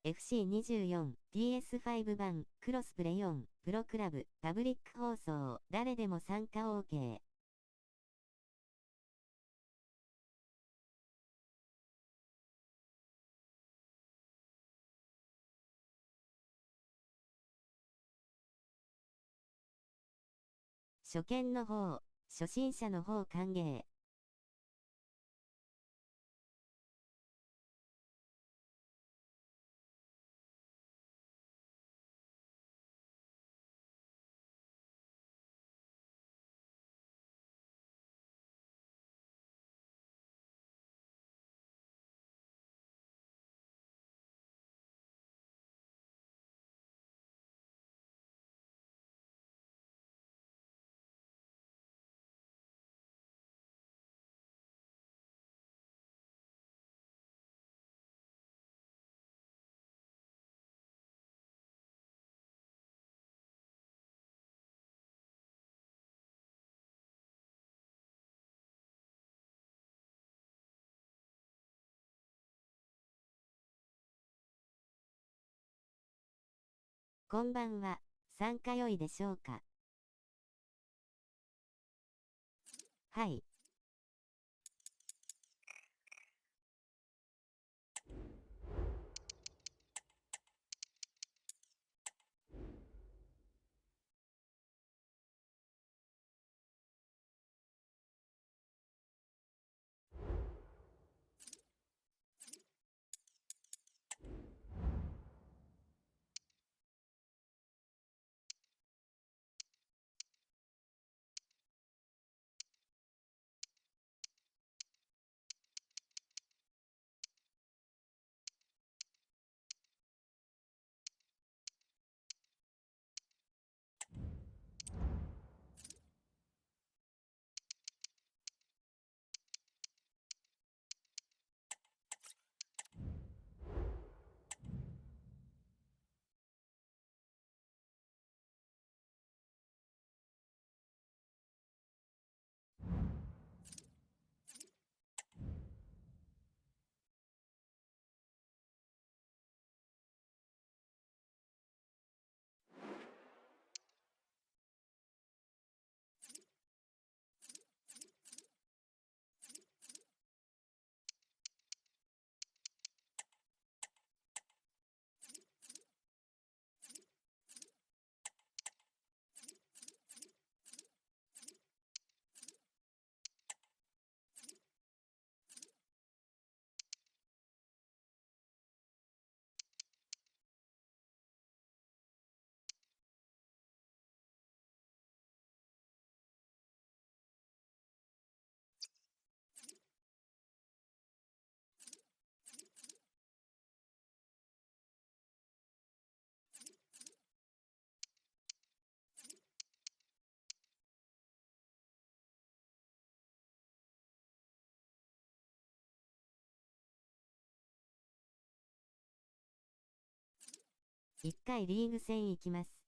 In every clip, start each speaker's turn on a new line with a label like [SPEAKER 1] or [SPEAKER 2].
[SPEAKER 1] FC24、PS5 版、クロスプレ4、プロクラブ、パブリック放送、誰でも参加 OK。初見の方、初心者の方歓迎。こんばんは。参加良いでしょうか。はい。1回リーグ戦行きます。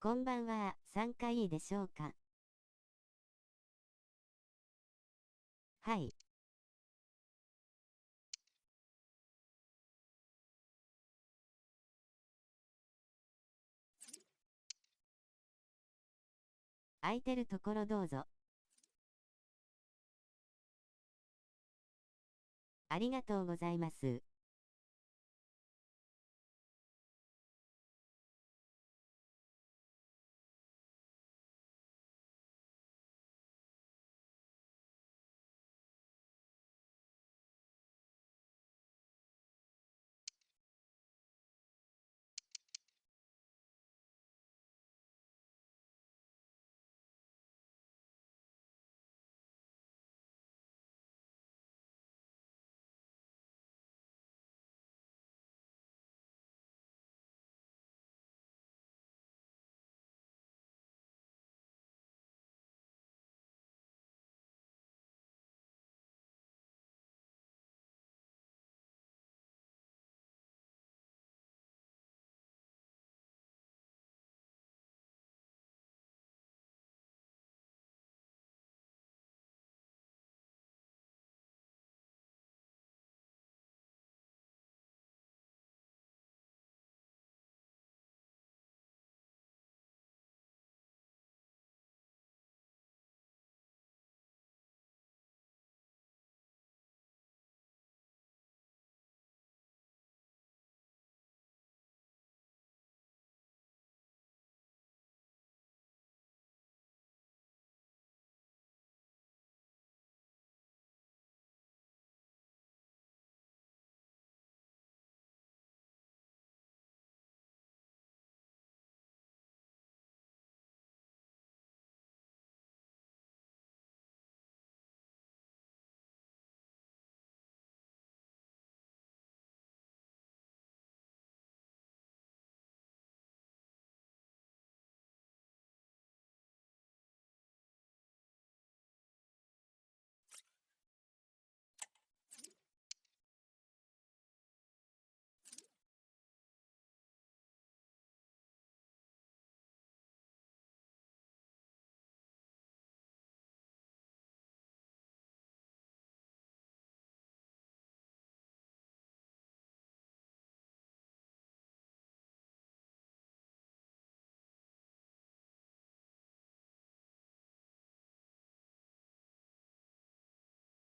[SPEAKER 1] こんばんは、参加いいでしょうか。はい。空いてるところどうぞ。ありがとうございます。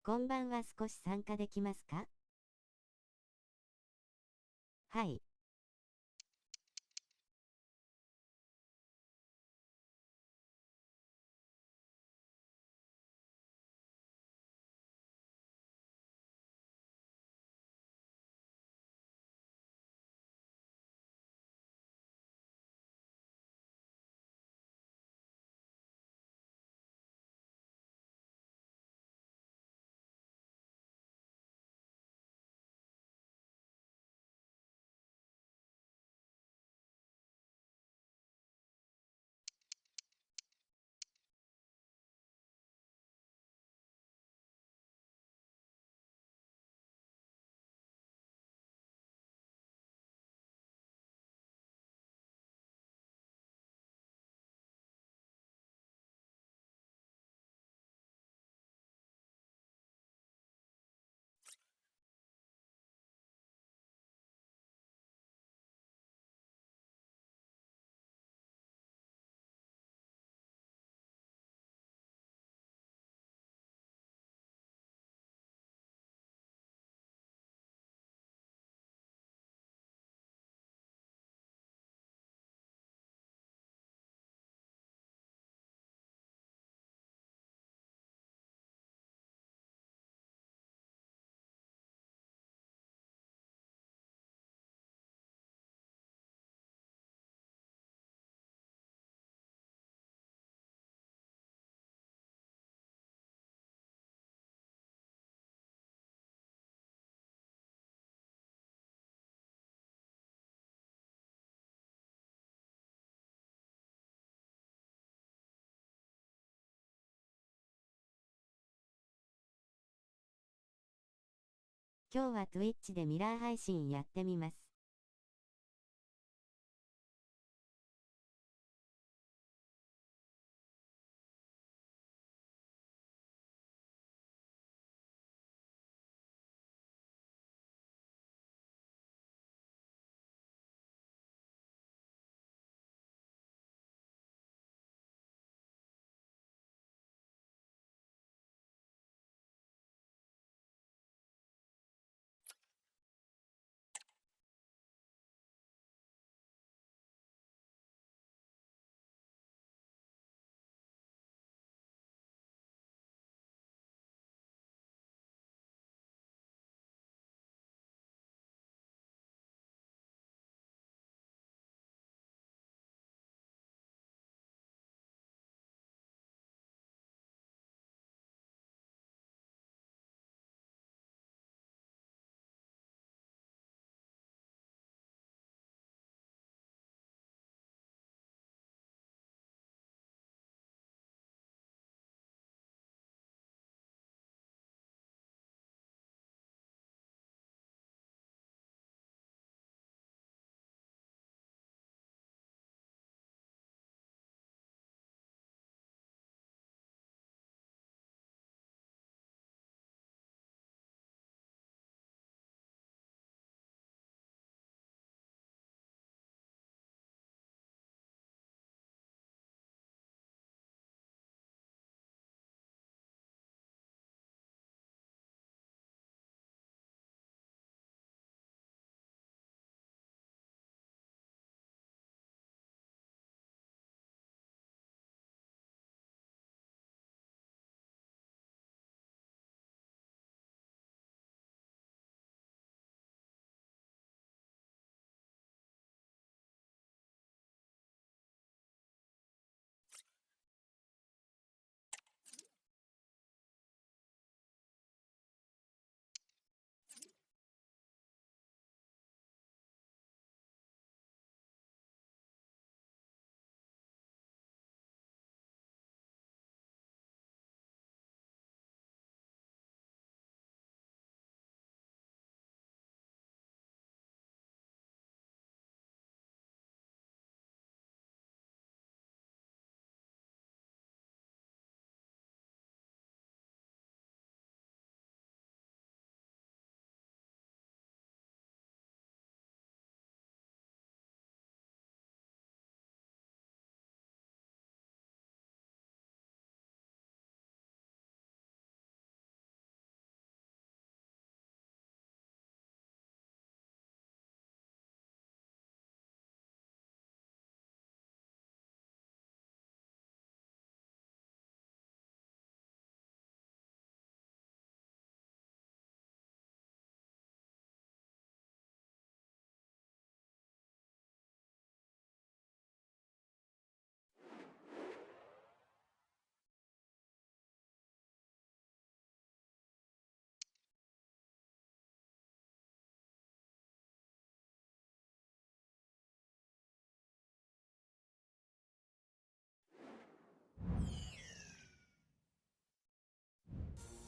[SPEAKER 1] こんばんは、少し参加できますか？はい。今日は Twitch でミラー配信やってみます。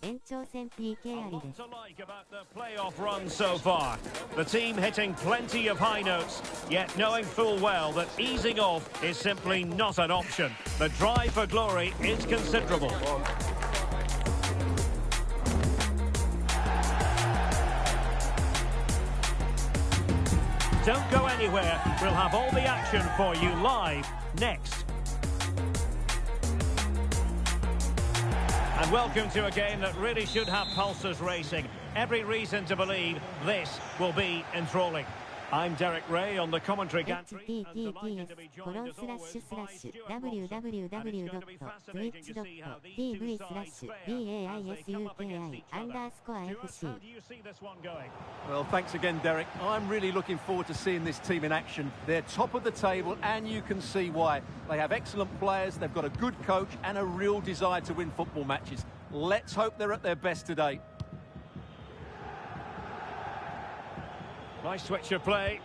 [SPEAKER 1] 延長戦 PK ありです。
[SPEAKER 2] To like about the playoff run so far. The team hitting plenty of high notes, yet knowing full well that easing off is simply not an option. The drive for glory is considerable. Don't go anywhere. We'll have all the action for you live next. And welcome to a game that really should have pulses racing. Every reason to believe this will be enthralling. I'm Derek Ray on the commentary gantry.
[SPEAKER 3] Well, thanks again, Derek. I'm really looking forward to seeing this team in action. They're top of the table, and you can see why. They have excellent players, they've got a good coach, and a real desire to win football matches. Let's hope they're at their best today.
[SPEAKER 2] Nice switch of play.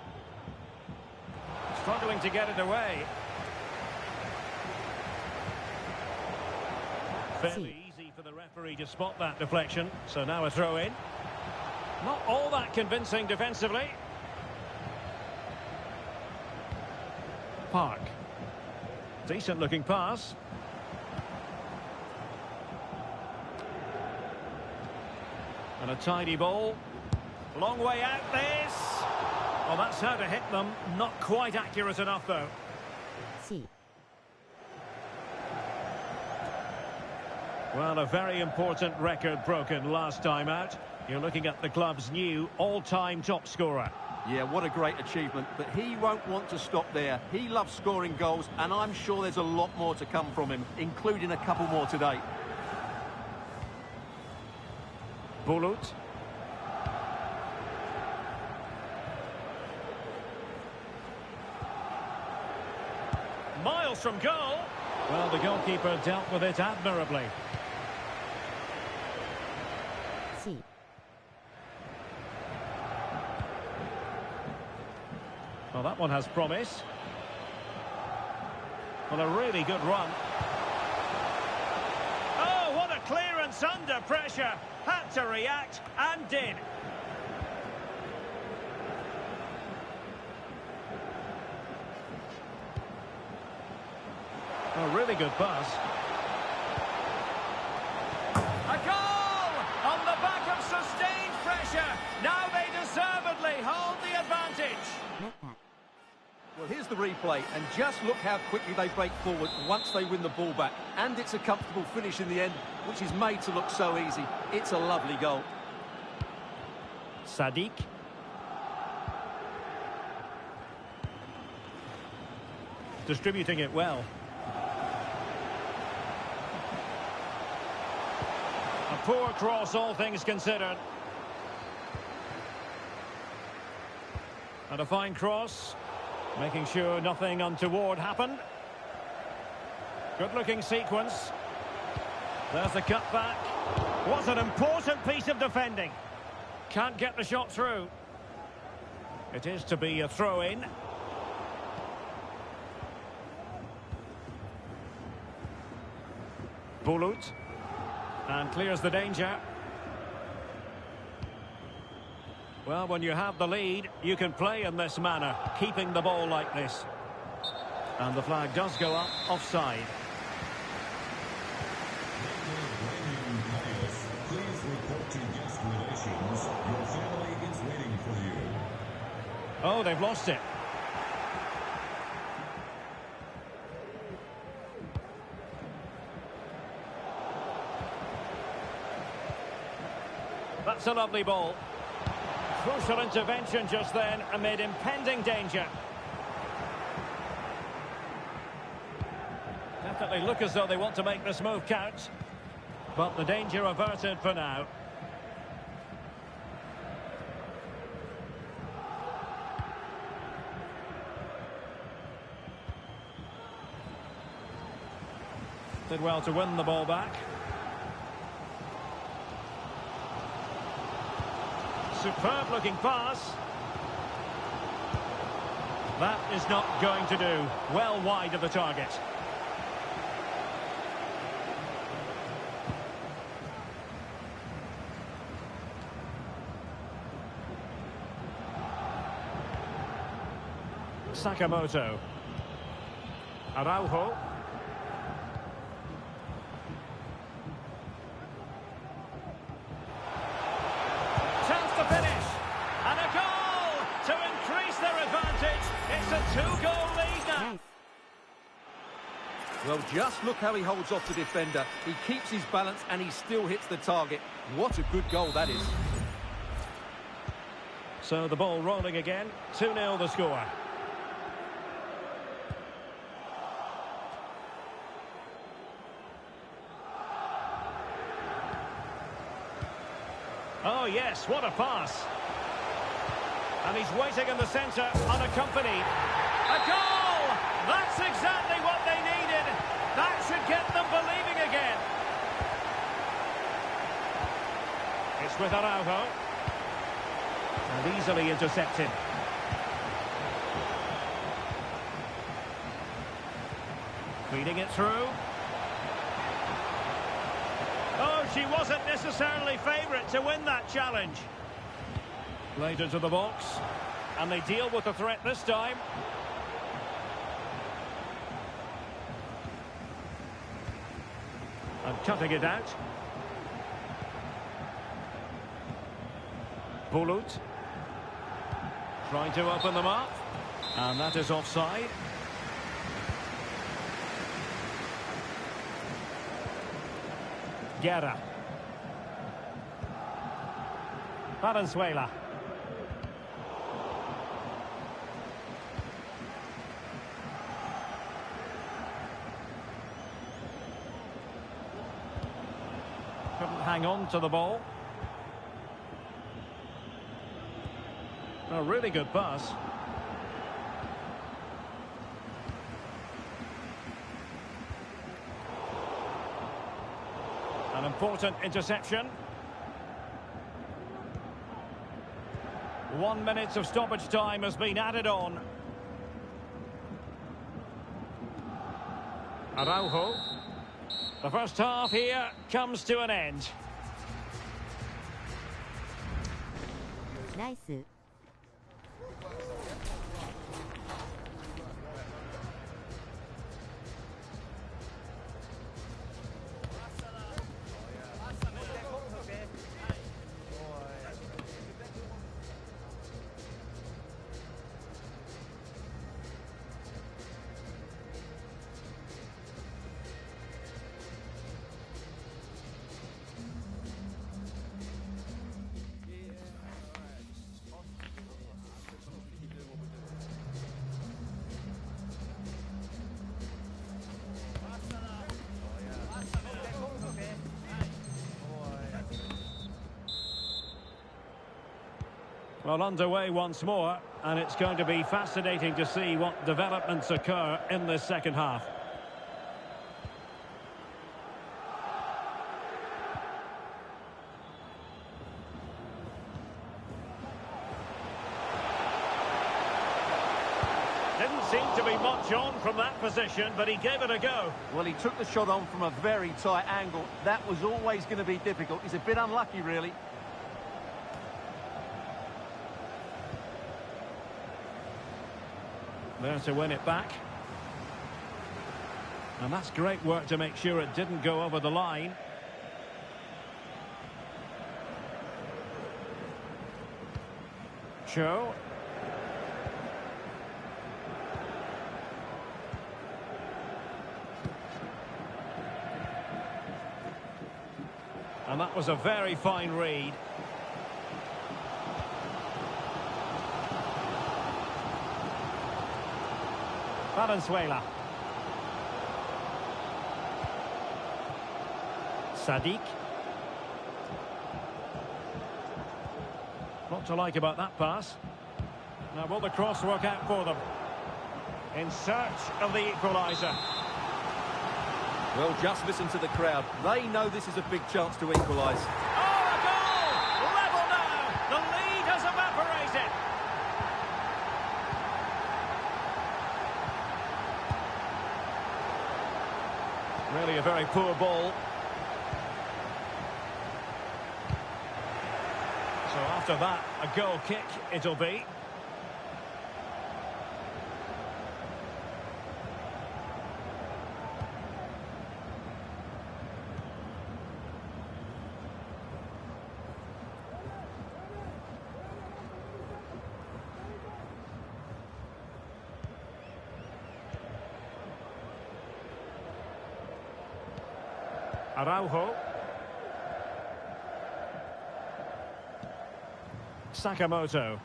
[SPEAKER 2] Struggling to get it away. Fairly easy for the referee to spot that deflection. So now a throw in. Not all that convincing defensively. Park. Decent looking pass. And a tidy ball. Long way out this. Well, that's how to hit them. Not quite accurate enough, though.
[SPEAKER 1] C.
[SPEAKER 2] Well, a very important record broken last time out. You're looking at the club's new all-time top scorer.
[SPEAKER 3] Yeah, what a great achievement. But he won't want to stop there. He loves scoring goals, and I'm sure there's a lot more to come from him, including a couple more today.
[SPEAKER 2] Bulut. Miles from goal. Well, the goalkeeper dealt with it admirably.
[SPEAKER 1] C.
[SPEAKER 2] Well, that one has promise. Well, a really good run. Oh, what a clearance under pressure. Had to react and did. A really good pass. A goal! On the back of sustained pressure. Now they deservedly hold the advantage.
[SPEAKER 3] Well, here's the replay, and just look how quickly they break forward once they win the ball back. And it's a comfortable finish in the end, which is made to look so easy. It's a lovely goal.
[SPEAKER 2] Sadiq. Distributing it well. A poor cross, all things considered. And a fine cross. Making sure nothing untoward happened. Good-looking sequence. There's the cutback. What an important piece of defending. Can't get the shot through. It is to be a throw-in. Bulut. And clears the danger. Well, when you have the lead, you can play in this manner, keeping the ball like this. And the flag does go up, offside.
[SPEAKER 4] Please report to guest relations. Your family is waiting for you.
[SPEAKER 2] Oh, they've lost it. That's a lovely ball. Crucial intervention just then amid impending danger. Definitely look as though they want to make this move count. But the danger averted for now. Did well to win the ball back. Superb looking pass. That is not going to do. Well wide of the target. Sakamoto. Araujo. Chance to finish. And a goal to increase their advantage. It's a 2-goal lead now.
[SPEAKER 1] Nice.
[SPEAKER 3] Well, just look how he holds off the defender. He keeps his balance and he still hits the target. What a good goal that is.
[SPEAKER 2] So the ball rolling again. 2-0 the score. Oh yes, what a pass. And he's waiting in the centre, unaccompanied. A goal! That's exactly what they needed. That should get them believing again. It's with Araujo. And easily intercepted. Feeding it through. Oh, she wasn't necessarily favourite to win that challenge. Played into the box. And they deal with the threat this time. And cutting it out. Bulut. Trying to open them up. And that is offside. Guerra. Valenzuela. Couldn't hang on to the ball. A really good pass. An important interception. 1 minute of stoppage time has been added on. Araujo. The first half here comes to an end.
[SPEAKER 1] Nice.
[SPEAKER 2] Well, underway once more, and it's going to be fascinating to see what developments occur in this second half. Didn't seem to be much on from that position, but he gave it a go.
[SPEAKER 3] Well, he took the shot on from a very tight angle. That was always going to be difficult. He's a bit unlucky, really.
[SPEAKER 2] There to win it back. And that's great work to make sure it didn't go over the line. Cho. And that was a very fine read. Valenzuela. Sadiq. What to like about that pass? Now will the cross work out for them? In search of the equaliser.
[SPEAKER 3] Well, just listen to the crowd. They know this is a big chance to equalise.
[SPEAKER 2] Oh, a goal! Level now! The lead has evaporated! Really a very poor ball. So after that, a goal kick it'll be. Araujo. Sakamoto.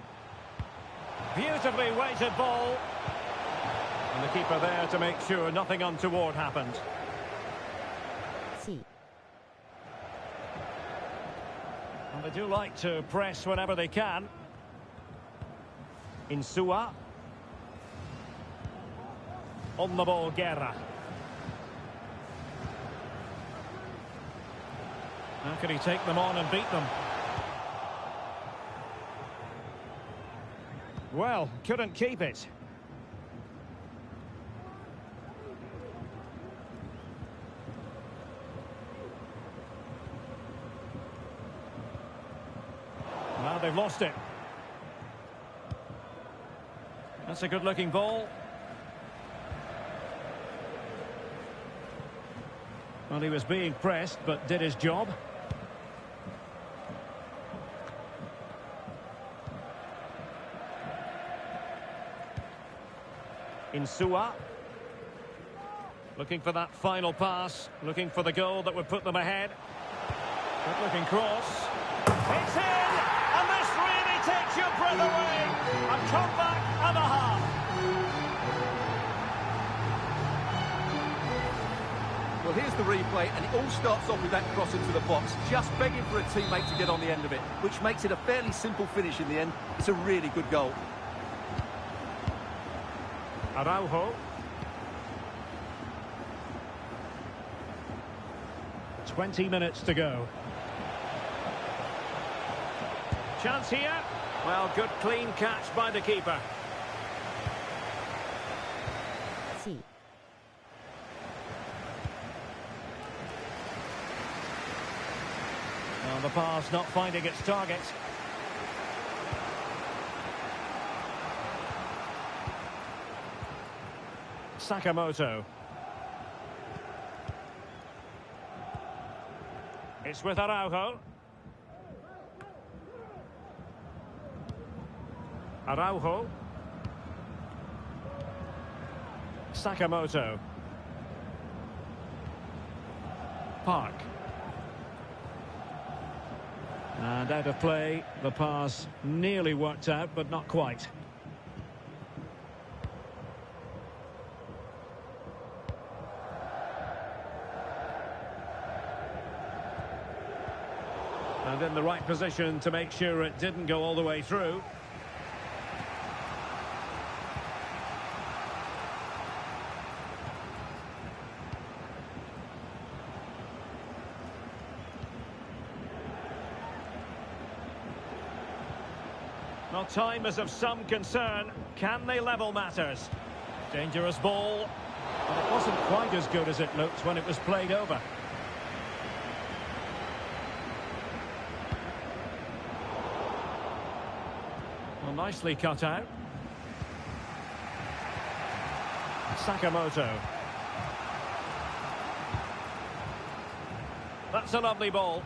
[SPEAKER 2] Beautifully weighted ball. And the keeper there to make sure nothing untoward happened.
[SPEAKER 1] C.
[SPEAKER 2] And they do like to press whenever they can. Insua. On the ball, Guerra. How can he take them on and beat them? Well, couldn't keep it. Now they've lost it. That's a good-looking ball. Well, he was being pressed, but did his job. Insua. Looking for that final pass. Looking for the goal that would put them ahead. Good-looking cross. It's in! And this really takes your breath away. A comeback and a half.
[SPEAKER 3] Well, here's the replay, and it all starts off with that cross into the box, just begging for a teammate to get on the end of it, which makes it a fairly simple finish in the end. It's a really good goal.
[SPEAKER 2] Araujo. 20 minutes to go. Chance here. Well, good clean catch by the keeper.
[SPEAKER 1] C.
[SPEAKER 2] Well, the pass not finding its target. Sakamoto. It's with Araujo. Araujo. Sakamoto. Park. And out of play, the pass nearly worked out, but not quite. And in the right position to make sure it didn't go all the way through. Well, time is of some concern. Can they level matters? Dangerous ball. But it wasn't quite as good as it looked when it was played over. Well, nicely cut out. Sakamoto. That's a lovely ball.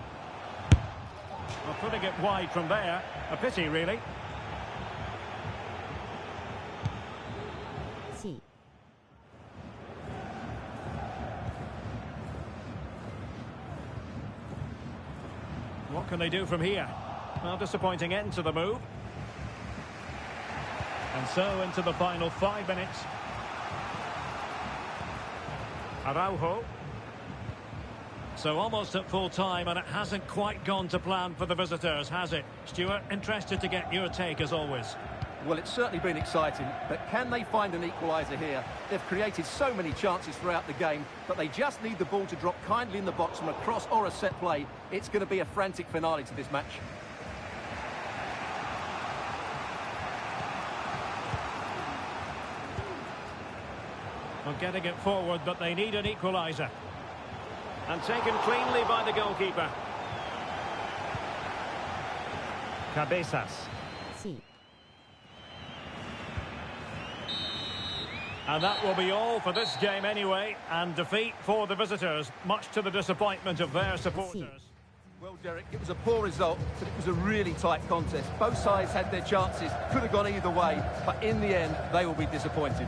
[SPEAKER 2] Well, putting it wide from there. A pity, really.
[SPEAKER 1] C.
[SPEAKER 2] What can they do from here? Well, disappointing end to the move. And so into the final 5 minutes. Araujo. So almost at full time, and it hasn't quite gone to plan for the visitors, has it? Stuart, interested to get your take as always.
[SPEAKER 3] Well, it's certainly been exciting, but can they find an equaliser here? They've created so many chances throughout the game, but they just need the ball to drop kindly in the box from a cross or a set play. It's going to be a frantic finale to this match.
[SPEAKER 2] Well, getting it forward, but they need an equaliser. And taken cleanly by the goalkeeper. Cabezas.
[SPEAKER 1] C.
[SPEAKER 2] And that will be all for this game anyway. And defeat for the visitors, much to the disappointment of their supporters.
[SPEAKER 3] Well, Derek, it was a poor result, but it was a really tight contest. Both sides had their chances, could have gone either way, but in the end, they will be disappointed.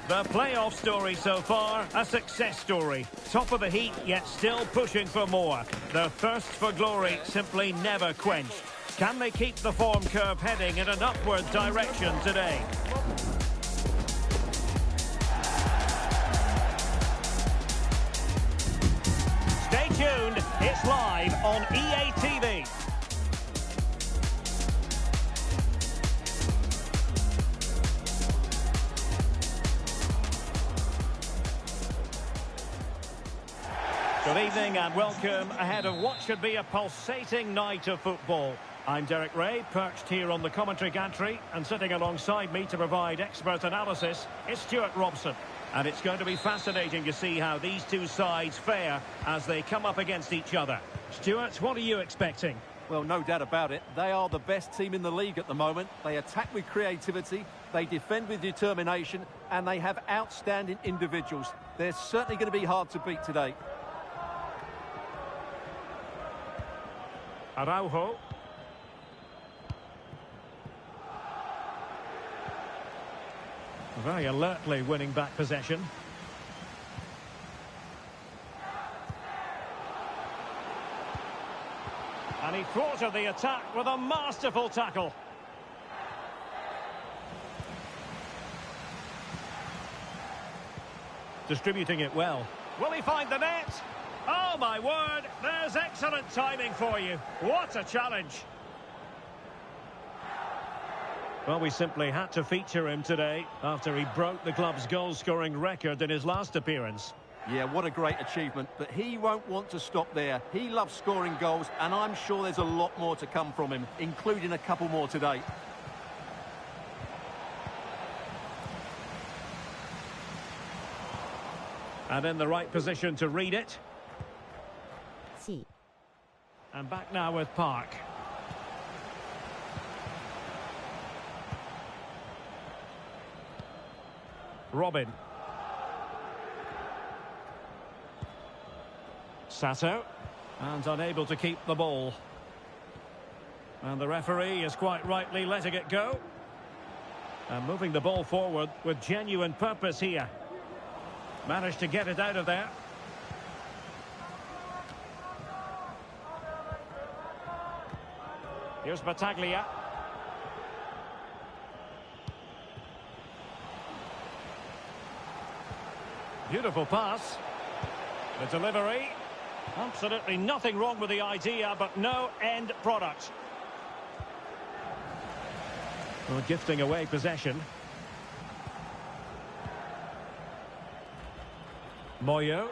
[SPEAKER 2] The playoff story so far, a success story. Top of the heat, yet still pushing for more. Their thirst for glory simply never quenched. Can they keep the form curve heading in an upward direction today? Stay tuned, it's live on EA TV. Good evening and welcome ahead of what should be a pulsating night of football. I'm Derek Ray, perched here on the commentary gantry, and sitting alongside me to provide expert analysis is Stuart Robson. And it's going to be fascinating to see how these two sides fare as they come up against each other. Stuart, what are you expecting?
[SPEAKER 3] Well, no doubt about it. They are the best team in the league at the moment. They attack with creativity, they defend with determination, and they have outstanding individuals. They're certainly going to be hard to beat today.
[SPEAKER 2] Araujo. Very alertly winning back possession. And he thwarted the attack with a masterful tackle. Distributing it well. Will he find the net? Oh, my word, there's excellent timing for you. What a challenge. Well, we simply had to feature him today after he broke the club's goal-scoring record in his last appearance.
[SPEAKER 3] Yeah, what a great achievement, but he won't want to stop there. He loves scoring goals, and I'm sure there's a lot more to come from him, including a couple more today.
[SPEAKER 2] And in the right position to read it.
[SPEAKER 1] C.
[SPEAKER 2] And back now with Park. Robin. Sato. And unable to keep the ball. And the referee is quite rightly letting it go. And moving the ball forward with genuine purpose here. Managed to get it out of there. Here's Battaglia. Beautiful pass. The delivery. Absolutely nothing wrong with the idea, but no end product. Well, gifting away possession. Moyo.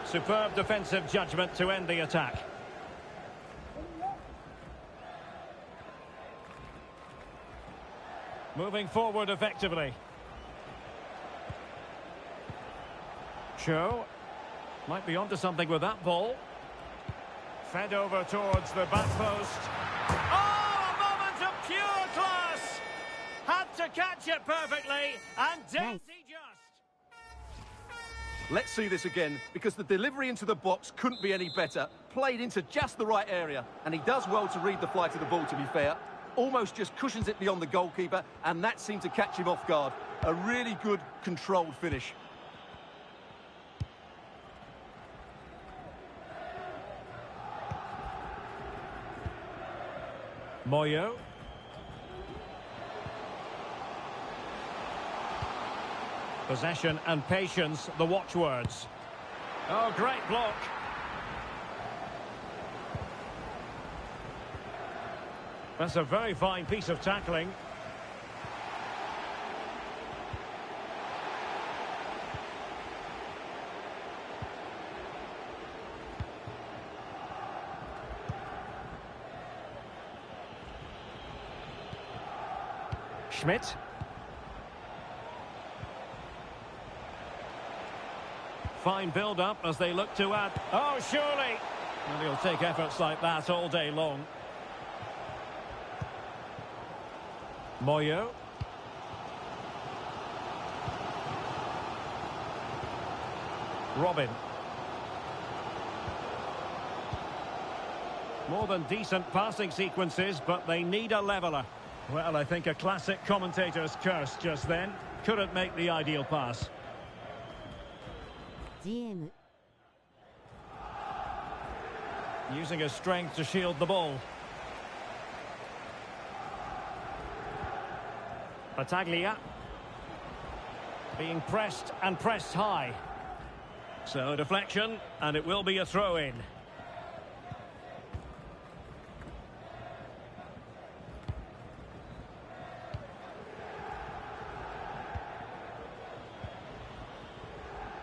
[SPEAKER 2] Superb defensive judgment to end the attack. Moving forward effectively. Cho might be onto something with that ball. Fed over towards the back post. Oh, a moment of pure class! Had to catch it perfectly, and did he just?
[SPEAKER 3] Let's see this again, because the delivery into the box couldn't be any better. Played into just the right area, and he does well to read the flight of the ball, to be fair. Almost just cushions it beyond the goalkeeper, and that seemed to catch him off guard. A really good, controlled finish.
[SPEAKER 2] Moyo. Possession and patience, the watchwords. Oh, great block. That's a very fine piece of tackling. Schmidt. Fine build-up as they look to add. Oh, surely! And he'll take efforts like that all day long. Moyo. More than decent passing sequences, but they need a leveller. Well, I think a classic commentator's curse just then. Couldn't make the ideal pass.
[SPEAKER 1] GM
[SPEAKER 2] Using his strength to shield the ball. Battaglia. Being pressed and pressed high. So deflection, and it will be a throw-in.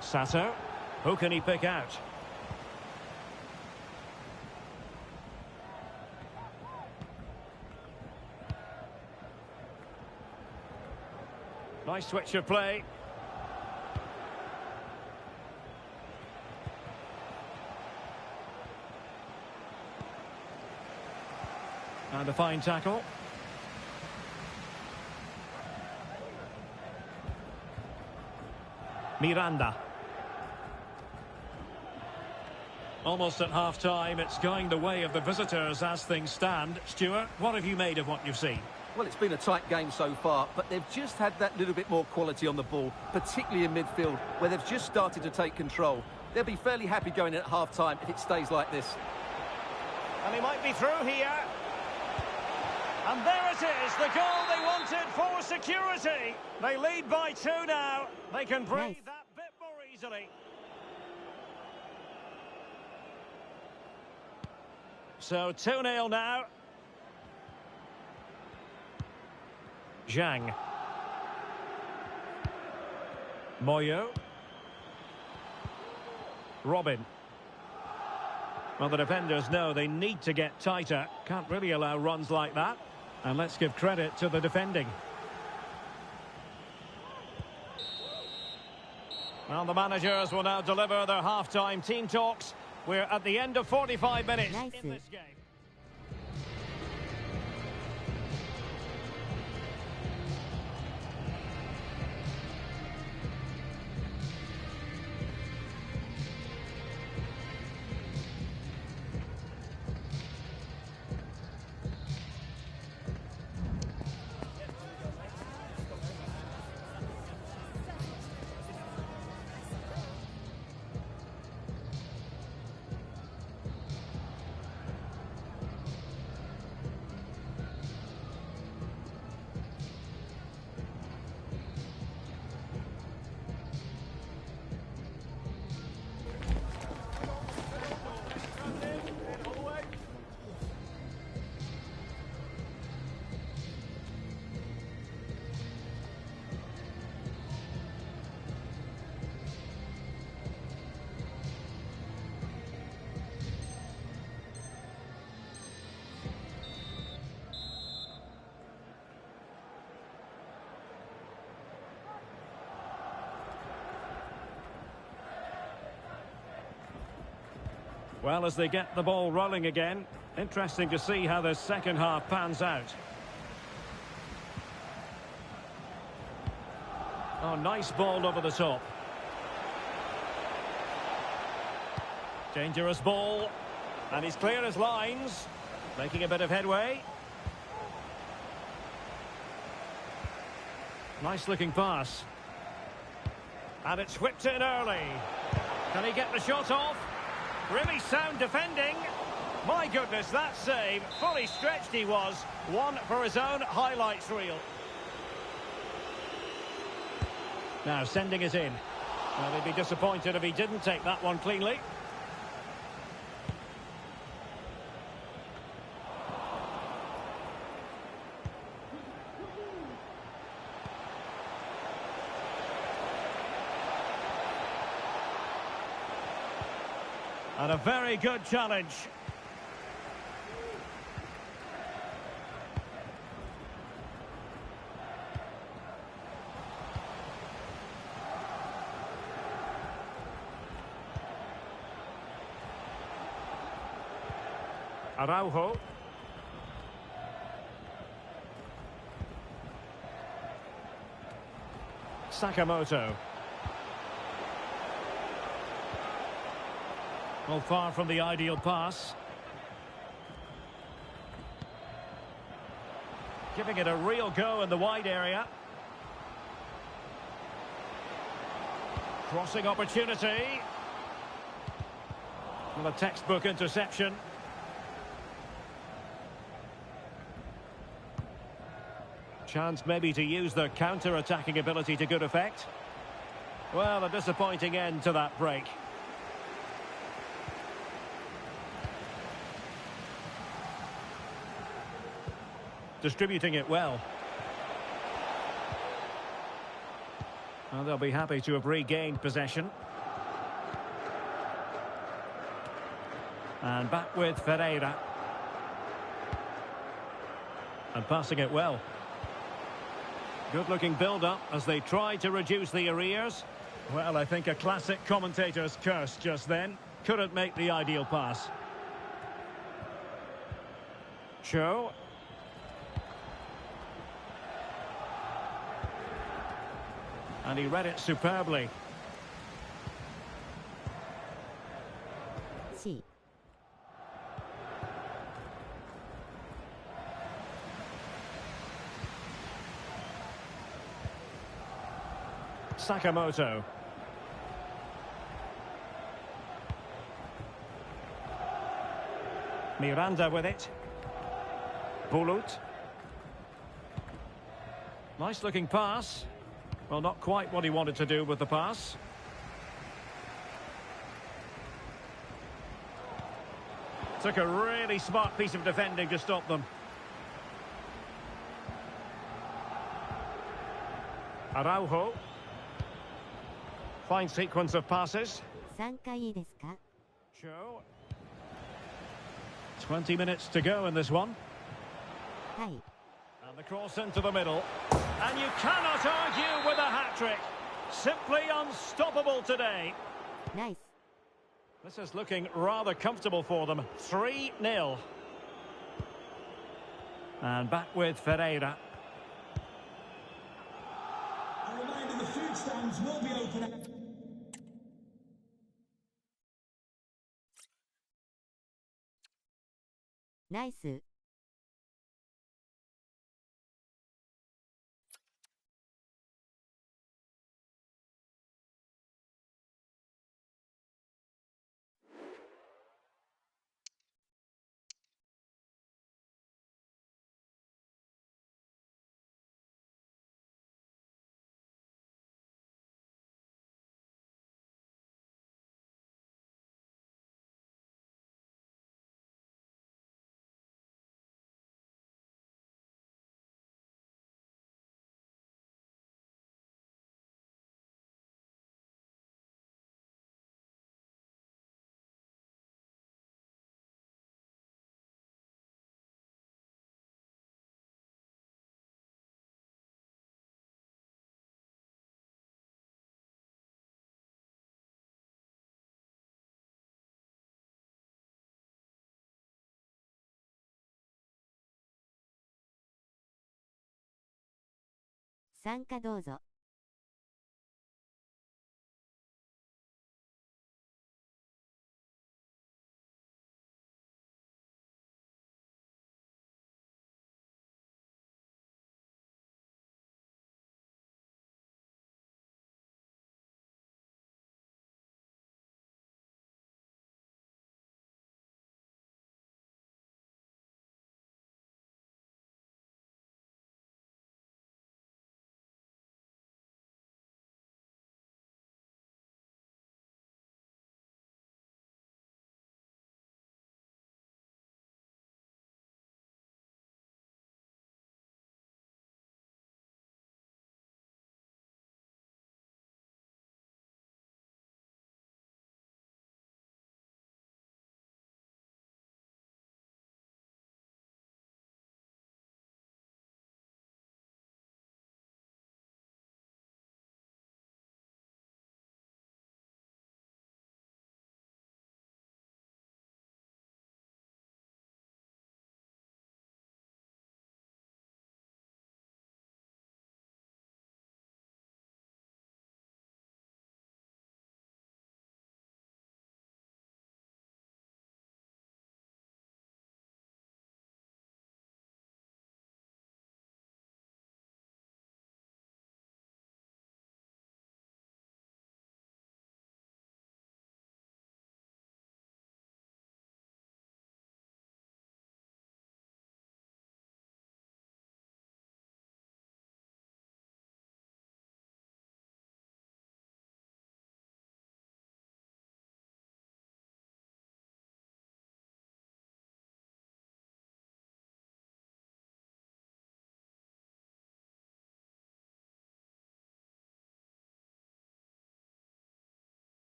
[SPEAKER 2] Sato. Who can he pick out? Nice switch of play. And a fine tackle. Miranda. Almost at half-time, it's going the way of the visitors as things stand. Stuart, what have you made of what you've seen?
[SPEAKER 3] Well, it's been a tight game so far, but they've just had that little bit more quality on the ball, particularly in midfield, where they've just started to take control. They'll be fairly happy going in at half-time if it stays like this.
[SPEAKER 2] And he might be through here. And there it is, the goal they wanted for security. They lead by 2 now. They can breathe that bit more easily. So 2-0 now. Zhang. Moyo. Robin. Well, the defenders know they need to get tighter. Can't really allow runs like that. And let's give credit to the defending. Well, the managers will now deliver their half-time team talks. We're at the end of 45 minutes in this game. Well, as they get the ball rolling again, interesting to see how the second half pans out. Oh, nice ball over the top. Dangerous ball. And he's clear as lines. Making a bit of headway. Nice looking pass. And it's whipped in early. Can he get the shot off? Really sound defending. My goodness, that save. Fully stretched he was. One for his own highlights reel. Now sending it in. Well, they'd be disappointed if he didn't take that one cleanly. And a very good challenge. Araujo. Sakamoto. Well, far from the ideal pass. Giving it a real go in the wide area. Crossing opportunity. Well, a textbook interception. Chance maybe to use the counter-attacking ability to good effect. Well, a disappointing end to that break. Distributing it well. And they'll be happy to have regained possession. And back with Ferreira. And passing it well. Good-looking build-up as they try to reduce the arrears. Well, I think a classic commentator's curse just then. Couldn't make the ideal pass. Cho. And he read it superbly.
[SPEAKER 1] C.
[SPEAKER 2] Sakamoto. Miranda with it. Bulut. Nice looking pass. Well, not quite what he wanted to do with the pass. Took a really smart piece of defending to stop them. Araujo. Fine sequence of passes.
[SPEAKER 1] 参加いいですか?
[SPEAKER 2] Cho. 20 minutes to go in this one.
[SPEAKER 1] はい。
[SPEAKER 2] And the cross into the middle. And you cannot argue with a hat-trick. Simply unstoppable today.
[SPEAKER 1] Nice.
[SPEAKER 2] This is looking rather comfortable for them. 3-0. And back with Ferreira.
[SPEAKER 4] A reminder, the food stands will be open.
[SPEAKER 1] Nice.「参加どうぞ」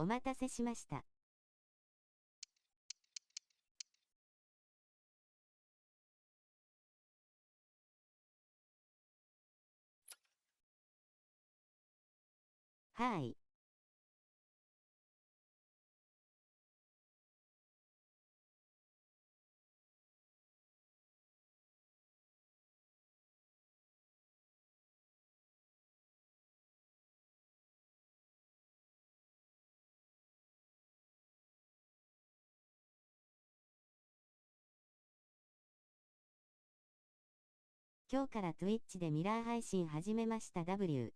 [SPEAKER 1] お待たせしました。はい。今日から Twitch でミラー配信始めました。 W。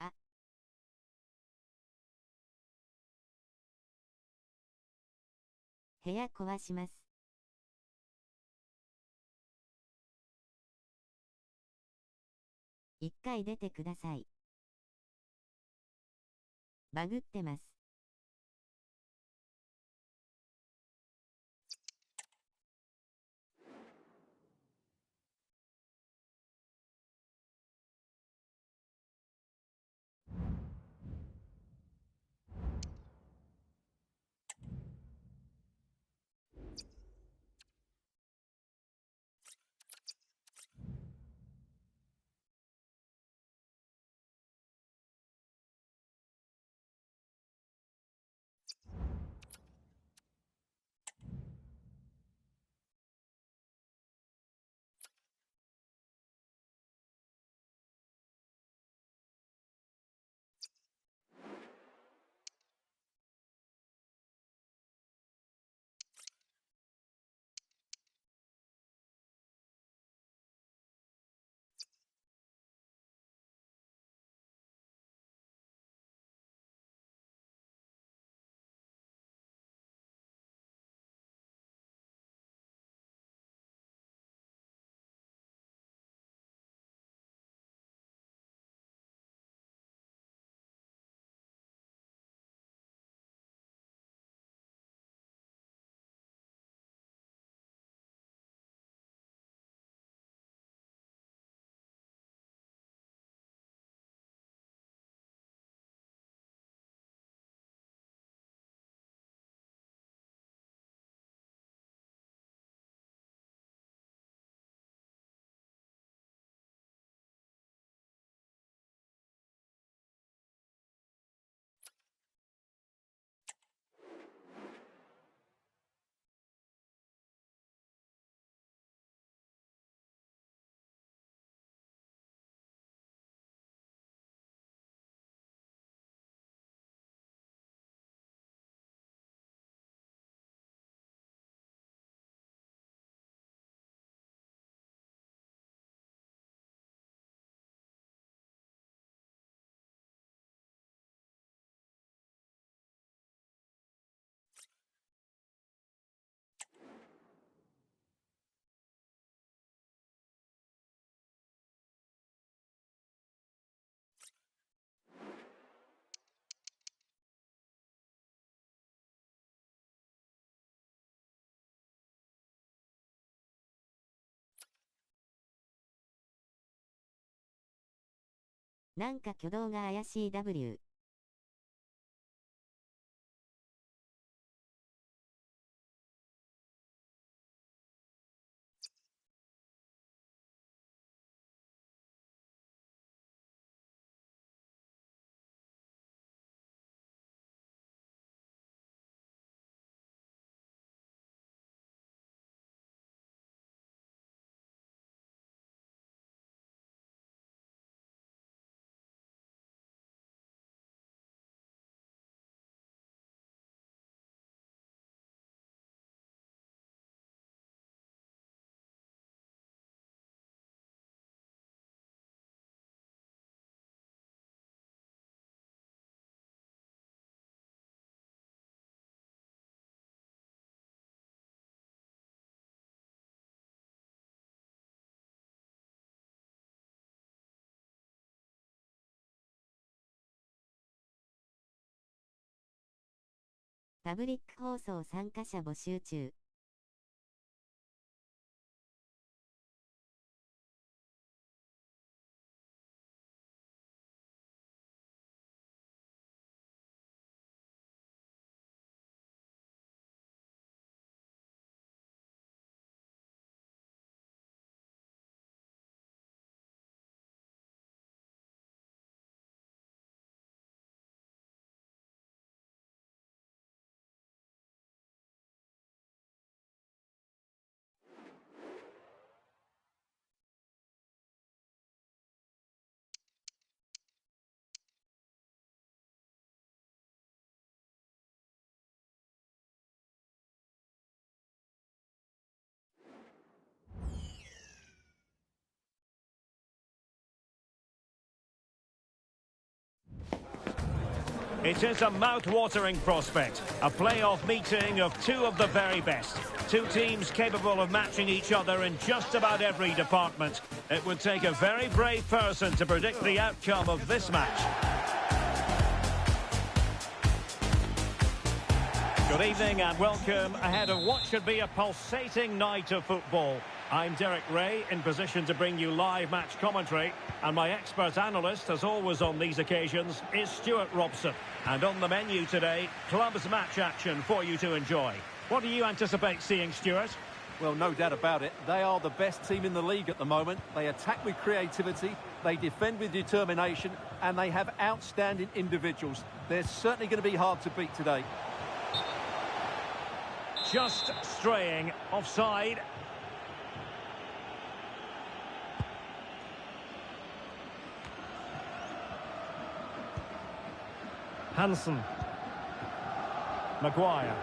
[SPEAKER 1] あ、部屋壊します。一回出てください。バグってます。なんか挙動が怪しい。 W。 パブリック放送参加者募集中。
[SPEAKER 2] It is a mouth-watering prospect, a playoff meeting of two of the very best. Two teams capable of matching each other in just about every department. It would take a very brave person to predict the outcome of this match. Good evening and welcome ahead of what should be a pulsating night of football. I'm Derek Ray, in position to bring you live match commentary, and my expert analyst, as always on these occasions, is Stuart Robson. And on the menu today, clubs match action for you to enjoy. What do you anticipate seeing, Stuart?
[SPEAKER 3] Well, no doubt about it. They are the best team in the league at the moment. They attack with creativity, they defend with determination, and they have outstanding individuals. They're certainly going to be hard to beat today.
[SPEAKER 2] Just straying offside. Hansen. Maguire.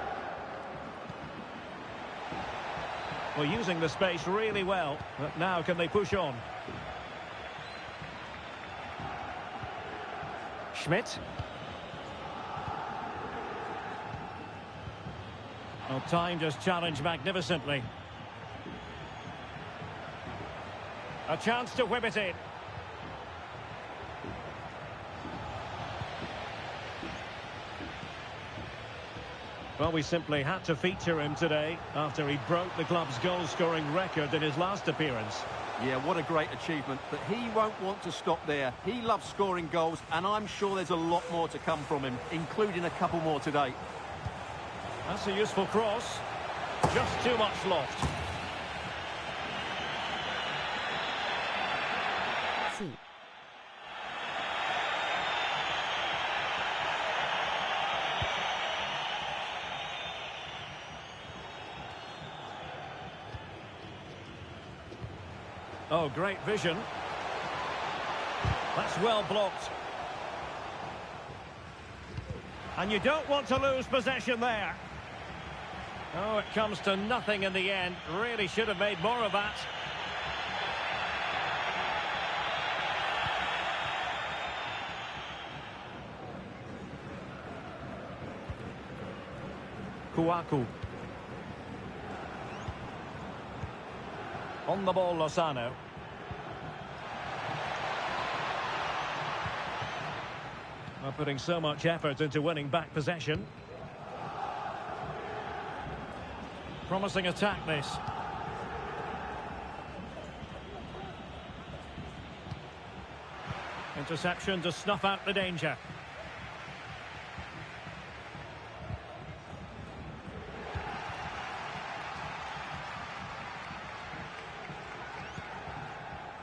[SPEAKER 2] Well, using the space really well, but now can they push on? Schmidt. Well, timed his challenge magnificently. A chance to whip it in. Well, we simply had to feature him today after he broke the club's goal-scoring record in his last appearance.
[SPEAKER 3] Yeah, what a great achievement, but he won't want to stop there. He loves scoring goals, and I'm sure there's a lot more to come from him, including a couple more today.
[SPEAKER 2] That's a useful cross. Just too much loft.
[SPEAKER 1] C.
[SPEAKER 2] Oh, great vision. That's well blocked. And you don't want to lose possession there. Oh, it comes to nothing in the end. Really should have made more of that. Kouakou. On the ball, Lozano. Well, putting so much effort into winning back possession. Promising attack, this. Interception to snuff out the danger.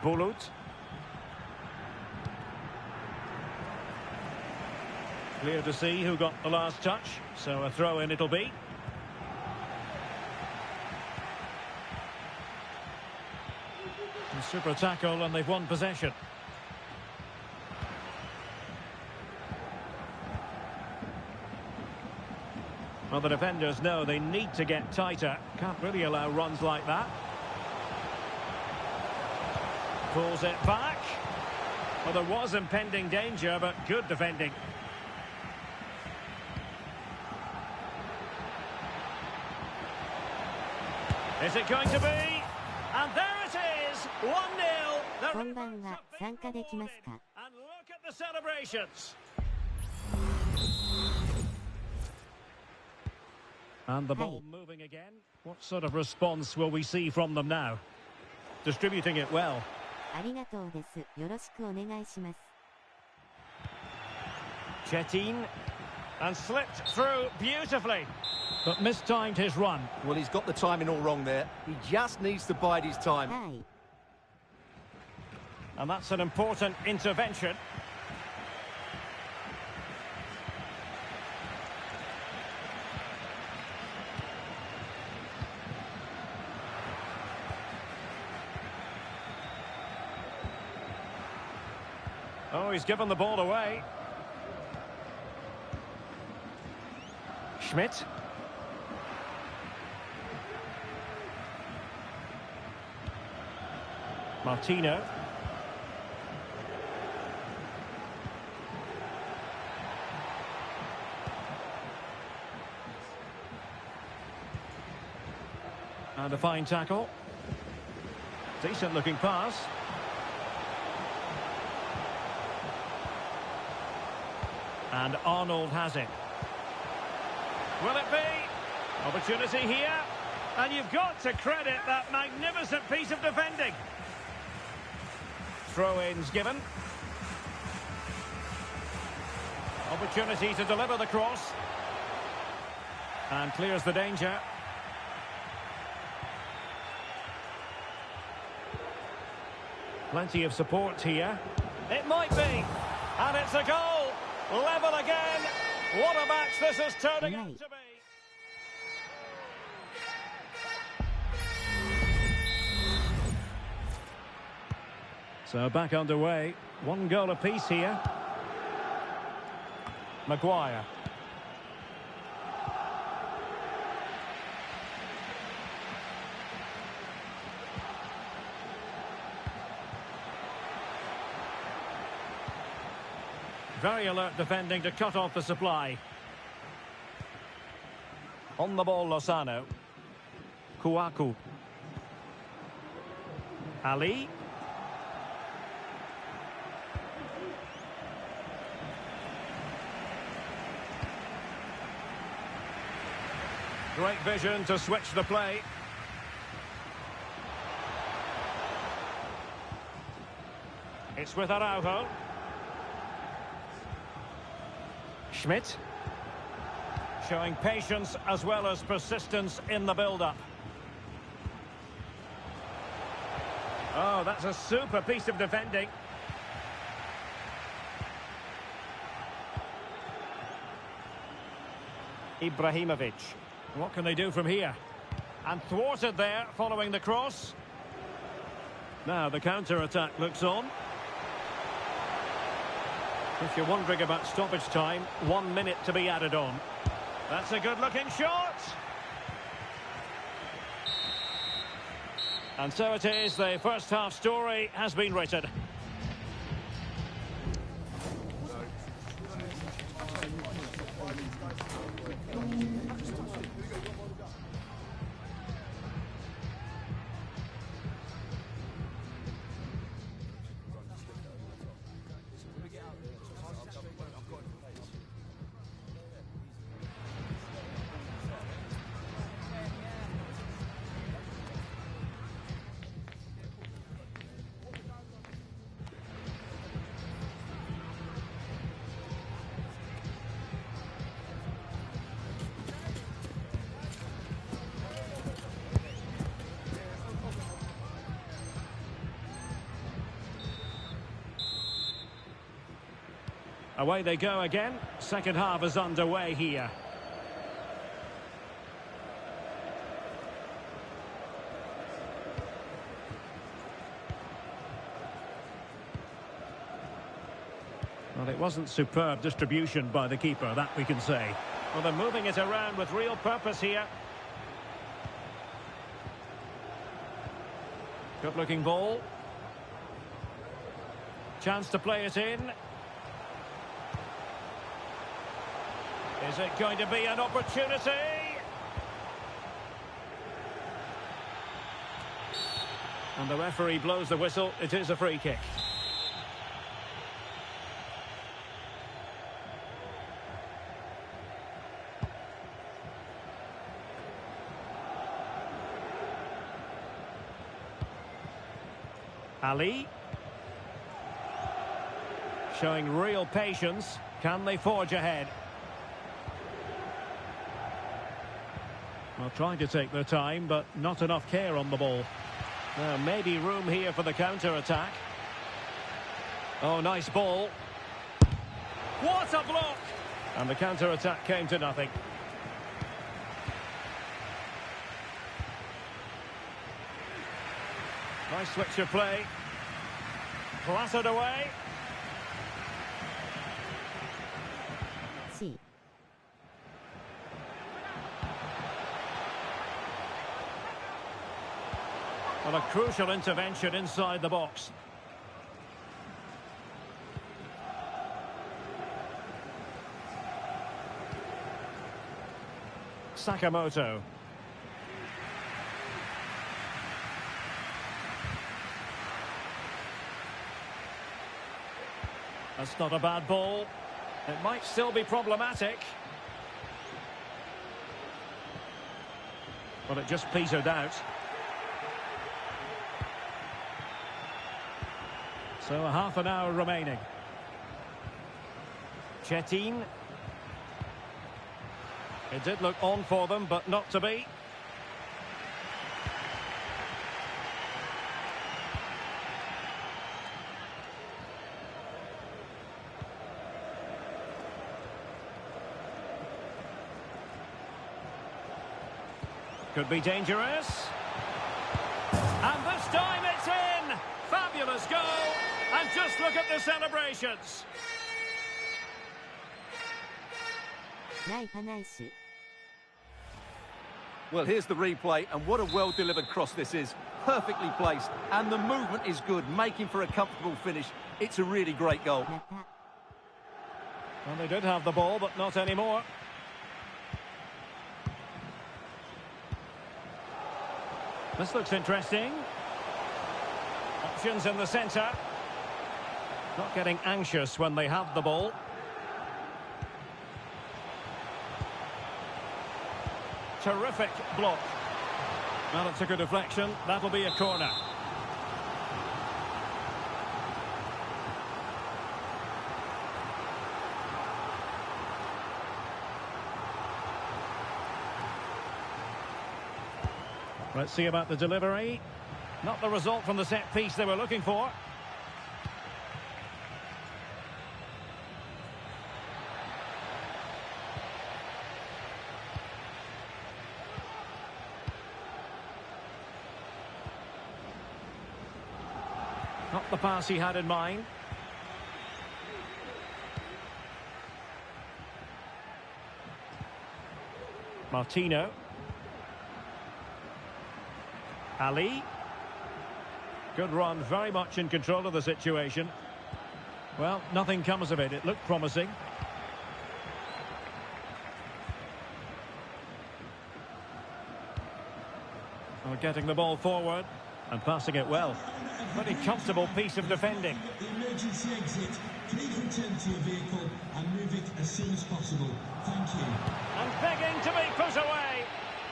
[SPEAKER 2] Bulut. Clear to see who got the last touch, so a throw-in it'll be. A super tackle and they've won possession. Well, the defenders know they need to get tighter. Can't really allow runs like that. Pulls it back. Well, there was impending danger, but good defending. Is it going to be? And there it is! 1-0!
[SPEAKER 1] こんばんは、参加できますか?
[SPEAKER 2] And look at the celebrations! And the ball moving again. What sort of response will we see from them now? Distributing it well.
[SPEAKER 1] ありがとうです。よろしくお願いします。
[SPEAKER 2] Chetin. And slipped through beautifully. But mistimed his run.
[SPEAKER 3] Well, he's got the timing all wrong there. He just needs to bide his time.
[SPEAKER 1] はい。
[SPEAKER 2] And that's an important intervention. Oh, he's given the ball away. Schmidt. Martino. And a fine tackle. Decent looking pass. And Arnold has it. Will it be? Opportunity here. And you've got to credit that magnificent piece of defending. Throw-ins given. Opportunity to deliver the cross. And clears the danger. Plenty of support here. It might be. And it's a goal. Level again. What a match this is turning out to be. So back underway. One goal apiece here. Maguire. Very alert defending to cut off the supply. On the ball, Lozano. Kouakou. Ali. Great vision to switch the play. It's with Araujo. Schmidt. Showing patience as well as persistence in the build-up. Oh, that's a super piece of defending. Ibrahimovic. What can they do from here? And thwarted there following the cross. Now the counter-attack looks on. If you're wondering about stoppage time, 1 minute to be added on. That's a good-looking shot. And so it is, the first half story has been written. Away they go again. Second half is underway here. Well, it wasn't superb distribution by the keeper, that we can say. Well, they're moving it around with real purpose here. Good-looking ball. Chance to play it in. Is it going to be an opportunity? And the referee blows the whistle. It is a free kick. Ali. Showing real patience. Can they forge ahead? Well, trying to take their time, but not enough care on the ball. Maybe room here for the counter-attack. Oh, nice ball. What a block! And the counter-attack came to nothing. Nice switch of play. Clattered away.
[SPEAKER 1] C.
[SPEAKER 2] Well, a crucial intervention inside the box. Sakamoto. That's not a bad ball. It might still be problematic. But it just petered out. So a half an hour remaining. Chetin. It did look on for them, but not to be. Could be dangerous. And this time it's in! Fabulous goal! And just look at the celebrations!
[SPEAKER 3] Well, here's the replay, and what a well-delivered cross this is. Perfectly placed, and the movement is good, making for a comfortable finish. It's a really great goal.
[SPEAKER 2] Well, they did have the ball, but not anymore. This looks interesting. Options in the centre. Not getting anxious when they have the ball. Terrific block. Well, it took a deflection. That'll be a corner. Let's see about the delivery. Not the result from the set piece they were looking for. Not the pass he had in mind. Martino. Ali. Good run, very much in control of the situation. Well, nothing comes of it. It looked promising. Well, getting the ball forward and passing it well. Pretty comfortable piece of defending.
[SPEAKER 4] The emergency exit. Please return to your vehicle and move it as soon as possible. Thank you.
[SPEAKER 2] And begging to be put away.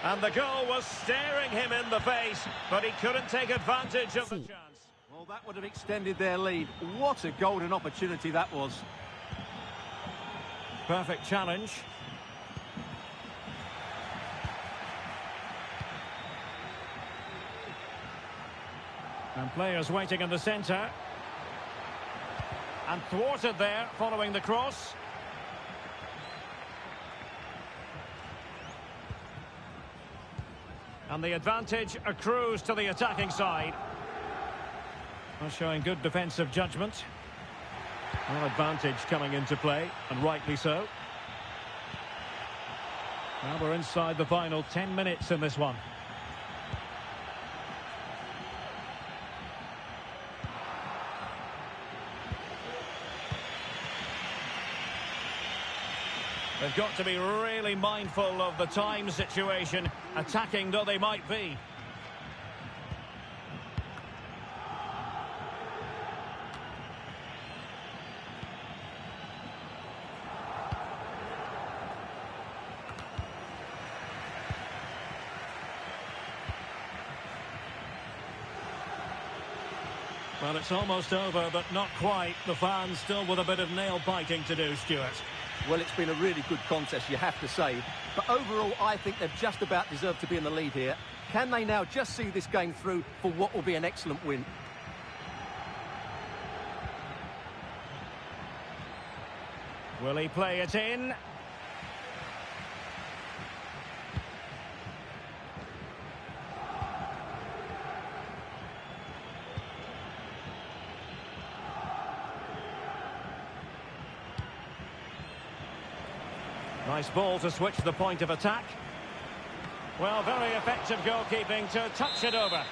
[SPEAKER 2] And the goal was staring him in the face, but he couldn't take advantage of the chance.
[SPEAKER 3] Well, that would have extended their lead. What a golden opportunity that was.
[SPEAKER 2] Perfect challenge. And players waiting in the centre. And thwarted there following the cross. And the advantage accrues to the attacking side. Well, showing good defensive judgment. Well, advantage coming into play, and rightly so. Now we're inside the final 10 minutes in this one. They've got to be really mindful of the time situation, attacking though they might be. Well, it's almost over, but not quite. The fans still with a bit of nail-biting to do, Stuart.
[SPEAKER 3] Well, it's been a really good contest, you have to say. But overall, I think they've just about deserved to be in the lead here. Can they now just see this game through for what will be an excellent win?
[SPEAKER 2] Will he play it in? Nice ball to switch the point of attack. Well, very effective goalkeeping to touch it over.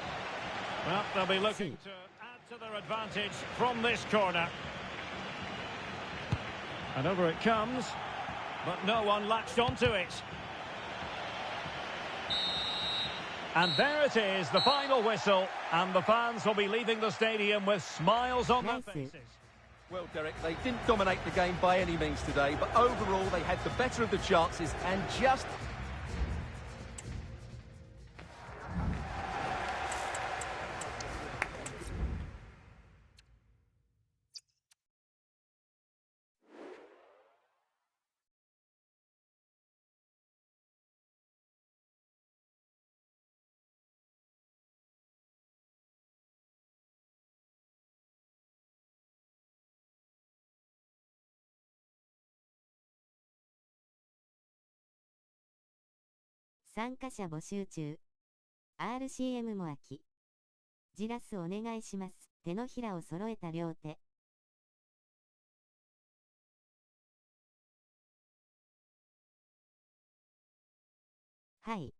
[SPEAKER 2] Well, they'll be looking to add to their advantage from this corner. And over it comes, but no one latched onto it. And there it is, the final whistle, and the fans will be leaving the stadium with smiles on their faces.
[SPEAKER 3] Well, Derek, they didn't dominate the game by any means today, but overall they had the better of the chances and just...
[SPEAKER 1] 参加者募集中。RCM も空き。ジラスお願いします。手のひらを揃えた両手。はい。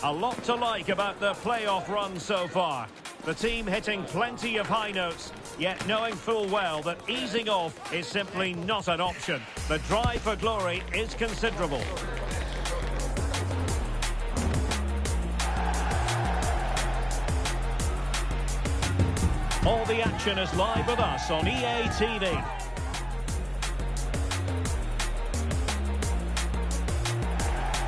[SPEAKER 2] A lot to like about the playoff run so far. The team hitting plenty of high notes, yet knowing full well that easing off is simply not an option. The drive for glory is considerable. All the action is live with us on EA TV.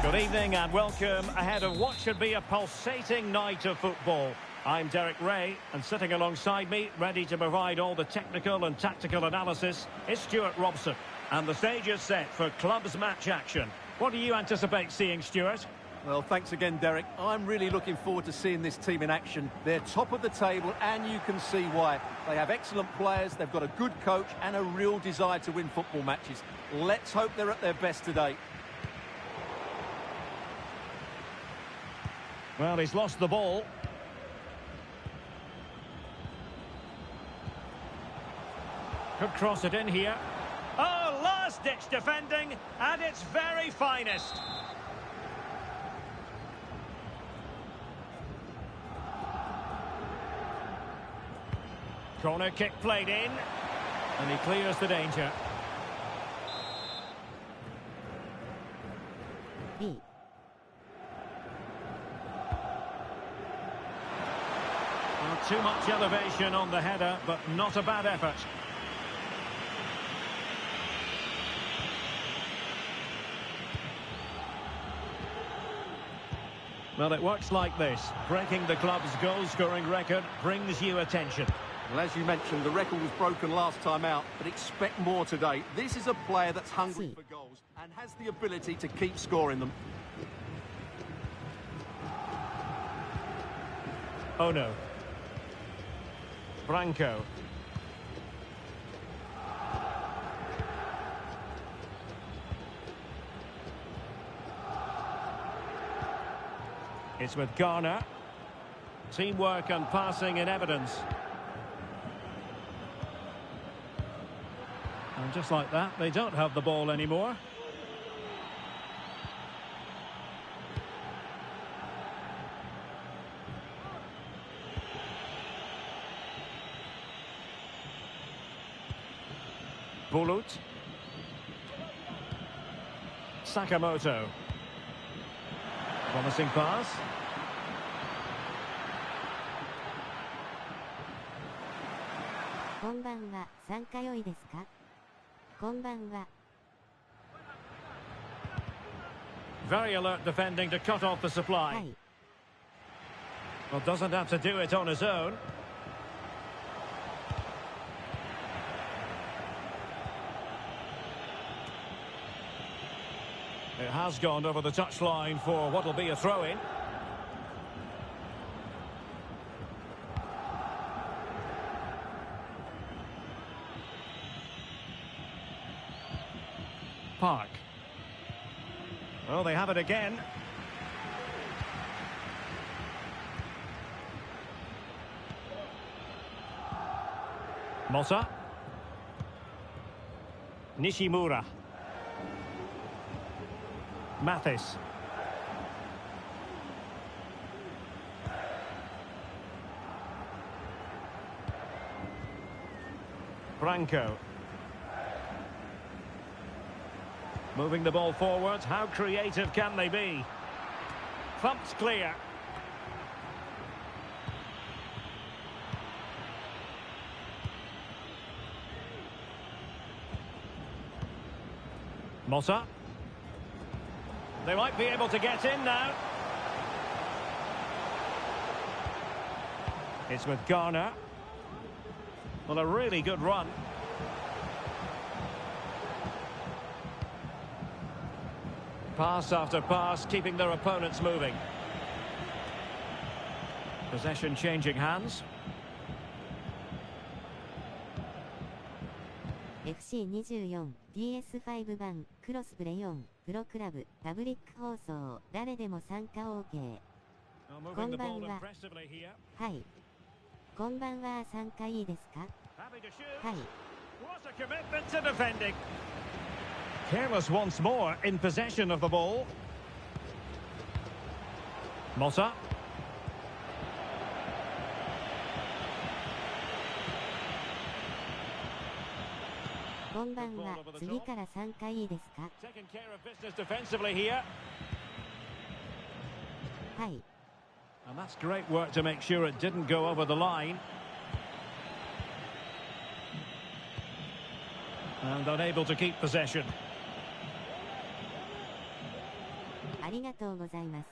[SPEAKER 2] Good evening and welcome ahead of what should be a pulsating night of football. I'm Derek Ray, and sitting alongside me, ready to provide all the technical and tactical analysis, is Stuart Robson. And the stage is set for clubs match action. What do you anticipate seeing, Stuart?
[SPEAKER 3] Well, thanks again, Derek. I'm really looking forward to seeing this team in action. They're top of the table, and you can see why. They have excellent players, they've got a good coach, and a real desire to win football matches. Let's hope they're at their best today.
[SPEAKER 2] Well, he's lost the ball. Could cross it in here. Oh, last-ditch defending at its very finest. Corner kick played in, and he clears the danger.
[SPEAKER 1] B.
[SPEAKER 2] Too much elevation on the header, but not a bad effort. Well, it works like this. Breaking the club's goal-scoring record brings you attention.
[SPEAKER 3] Well, as you mentioned, the record was broken last time out, but expect more today. This is a player that's hungry for goals and has the ability to keep scoring them.
[SPEAKER 2] Oh no. Branco. It's with Garner. Teamwork and passing in evidence. And just like that, they don't have the ball anymore. Bulut. Sakamoto. Promising pass.
[SPEAKER 1] Konbanwa, 参加良いですか? Konbanwa.
[SPEAKER 2] Very alert defending to cut off the supply.
[SPEAKER 1] はい。
[SPEAKER 2] Well, doesn't have to do it on his own. It has gone over the touchline for what will be a throw-in. Park. Well, they have it again. Mota. Nishimura. Mathis. Branco. Moving the ball forward. How creative can they be? Thumped clear. Mota. They might be able to get in now. It's with Garner. Well, a really good run. Pass after pass, keeping their opponents moving. Possession changing hands.
[SPEAKER 1] FC24 DS5 版クロスプレ4プロクラブパブリック放送誰でも参加 OK。 こんばんは。はい。こんばんは。参加いいですか？はい。
[SPEAKER 2] What a commitment to defending. Careless once more in possession of the ball. Mota.
[SPEAKER 1] こんばんは。次から参加いいですか？
[SPEAKER 2] Taking care of business defensively here.
[SPEAKER 1] はい。
[SPEAKER 2] And that's great work to make sure it didn't go over the line. And unable to keep possession.
[SPEAKER 1] ありがとうございます。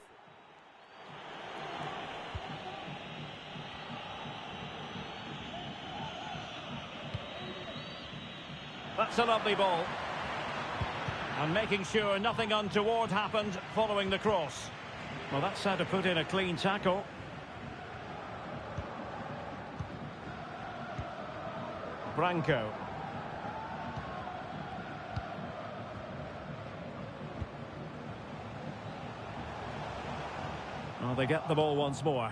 [SPEAKER 2] That's a lovely ball. And making sure nothing untoward happened following the cross. Well, that's how to put in a clean tackle. Branco. Well, they get the ball once more.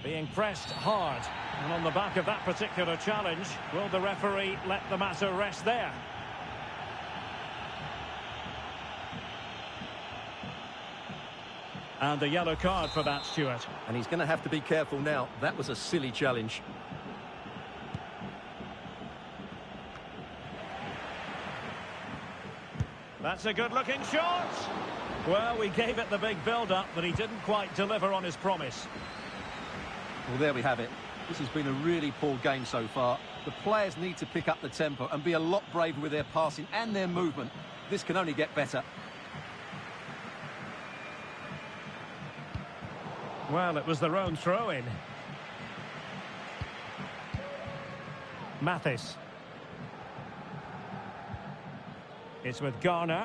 [SPEAKER 2] Being pressed hard, and on the back of that particular challenge, will the referee let the matter rest there? And a yellow card for that, Stuart.
[SPEAKER 3] And he's going to have to be careful now. That was a silly challenge.
[SPEAKER 2] That's a good-looking shot! Well, we gave it the big build-up, but he didn't quite deliver on his promise.
[SPEAKER 3] Well, there we have it. This has been a really poor game so far. The players need to pick up the tempo and be a lot braver with their passing and their movement. This can only get better.
[SPEAKER 2] Well, it was their own throw-in. Mathis. It's with Garner.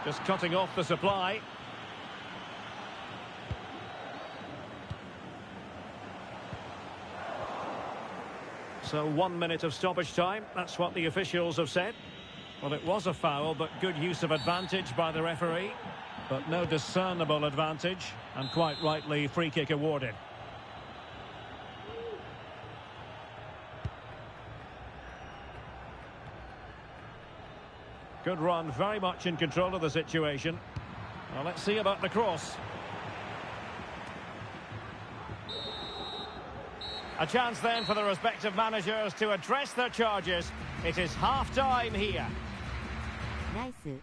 [SPEAKER 2] Just cutting off the supply. So 1 minute of stoppage time. That's what the officials have said. Well, it was a foul, but good use of advantage by the referee. But no discernible advantage. And quite rightly, free kick awarded. Good run, very much in control of the situation. Well, let's see about the cross. A chance then for the respective managers to address their charges. It is half-time here.
[SPEAKER 1] Nice.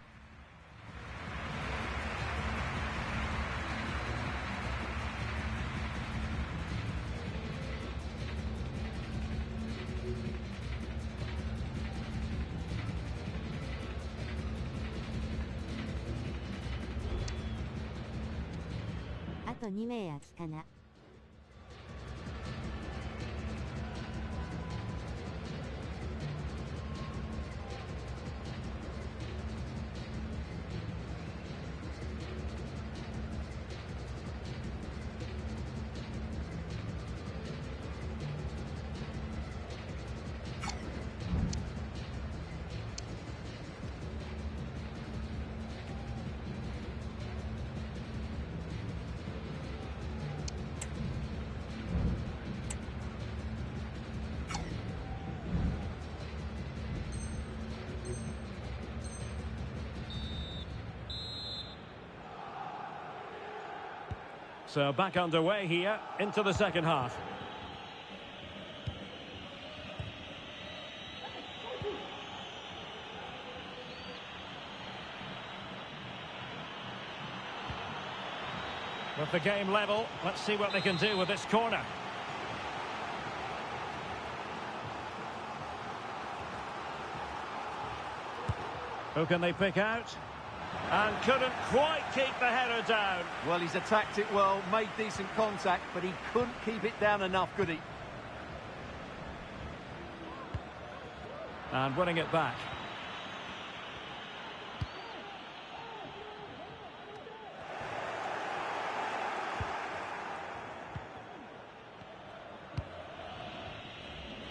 [SPEAKER 1] あと2名空きかな。
[SPEAKER 2] So back underway here into the second half. With the game level, let's see what they can do with this corner. Who can they pick out? And couldn't quite keep the header down.
[SPEAKER 3] Well, he's attacked it well, made decent contact, but he couldn't keep it down enough, could he?
[SPEAKER 2] And winning it back.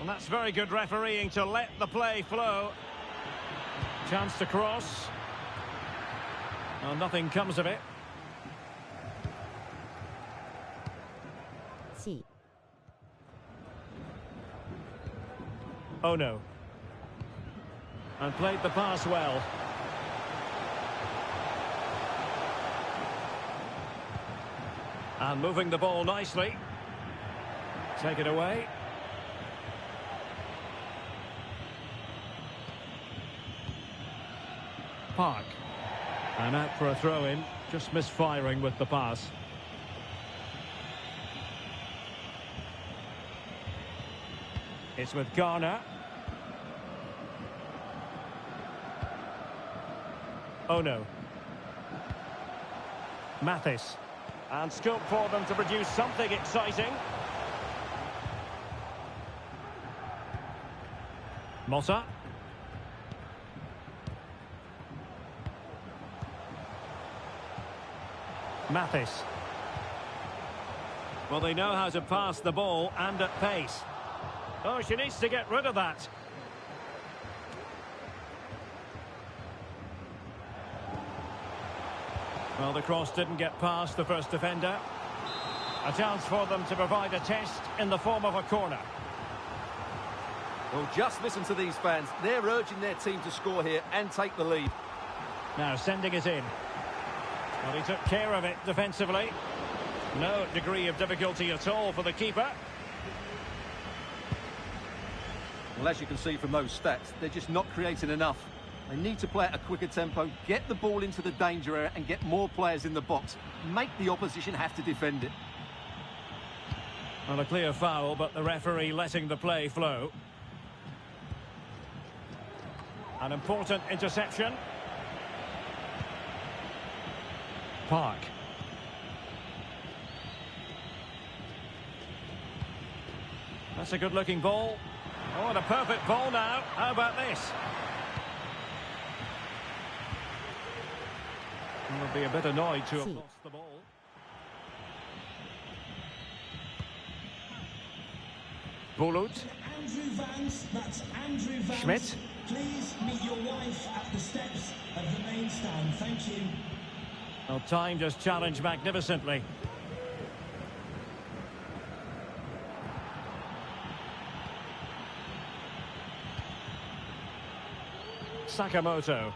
[SPEAKER 2] And that's very good refereeing to let the play flow. Chance to cross. Well, nothing comes of it.
[SPEAKER 1] C.
[SPEAKER 2] Oh no. And played the pass well. And moving the ball nicely. Take it away. Park. And out for a throw-in, just misfiring with the pass. It's with Garner. Oh no. Mathis. And scope for them to produce something exciting. Motta. Mathis. Well, they know how to pass the ball and at pace. Oh, she needs to get rid of that. Well, the cross didn't get past the first defender. A chance for them to provide a test in the form of a corner.
[SPEAKER 3] Well, just listen to these fans. They're urging their team to score here and take the lead.
[SPEAKER 2] Now sending it in. Well, he took care of it defensively. No degree of difficulty at all for the keeper.
[SPEAKER 3] Well, as you can see from those stats, they're just not creating enough. They need to play at a quicker tempo, get the ball into the danger area and get more players in the box. Make the opposition have to defend it.
[SPEAKER 2] Well, a clear foul, but the referee letting the play flow. An important interception. Park. That's a good-looking ball. Oh, and a perfect ball now. How about this? Will be a bit annoyed to have lost the ball. Bulut.
[SPEAKER 4] Andrew Vance, that's Andrew Vance.
[SPEAKER 2] Schmidt.
[SPEAKER 4] Please meet your wife at the steps of the main stand. Thank you.
[SPEAKER 2] Well, timed his challenge magnificently. Sakamoto.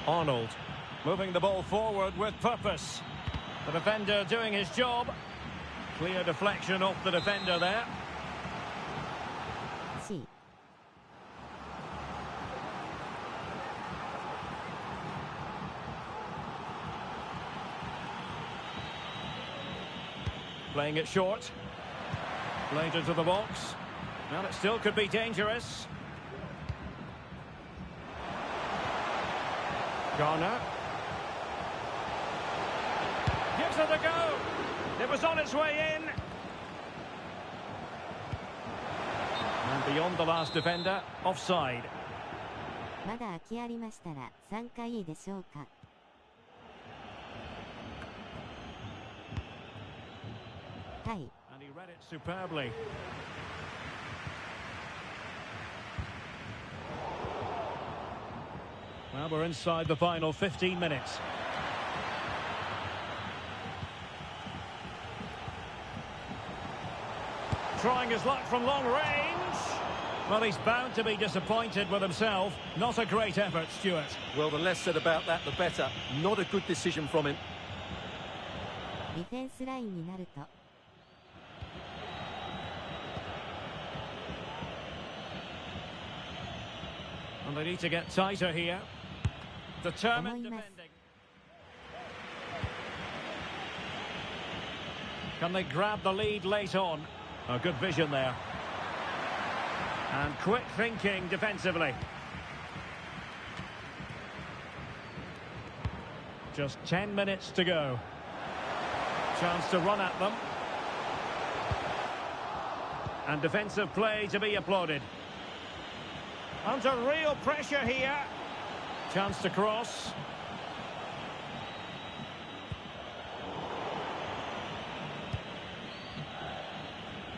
[SPEAKER 2] Arnold moving the ball forward with purpose. The defender doing his job. Clear deflection off the defender there.
[SPEAKER 1] C.
[SPEAKER 2] Playing it short. Played into the box. Well, it still could be dangerous. Garner. Gives it a go. It was on its way in. And beyond the last defender, offside.
[SPEAKER 1] まだ空きありましたら参加いいでしょうか。はい。
[SPEAKER 2] And he read it superbly. Well, we're inside the final 15 minutes. Trying his luck from long range. Well, he's bound to be disappointed with himself. Not a great effort, Stuart.
[SPEAKER 3] Well, the less said about that, the better. Not a good decision from him.
[SPEAKER 1] ディフェンスラインになると。
[SPEAKER 2] And they need to get tighter here. Determined defending. Can they grab the lead late on? Oh, good vision there. And quick thinking defensively. Just 10 minutes to go. Chance to run at them. And defensive play to be applauded. Under real pressure here. Chance to cross.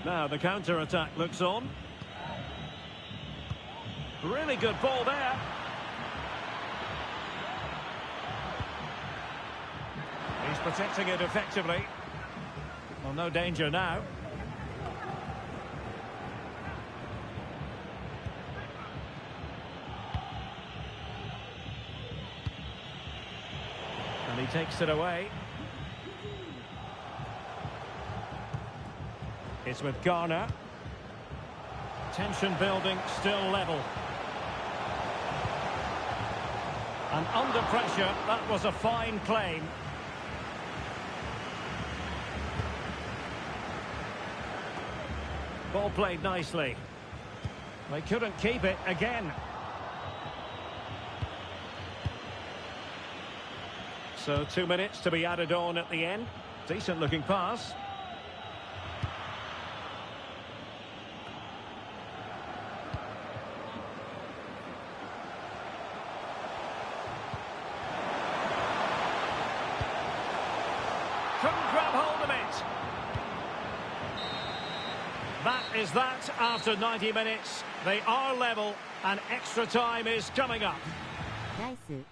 [SPEAKER 2] Now the counter-attack looks on. Really good ball there. He's protecting it effectively. Well, no danger now. And he takes it away. It's with Garner. Tension building, still level. And under pressure, that was a fine claim. Ball played nicely. They couldn't keep it again. So 2 minutes to be added on at the end. Decent looking pass. Couldn't grab hold of it. That is that after 90 minutes. They are level and extra time is coming up.
[SPEAKER 1] ナイス。
[SPEAKER 2] Well,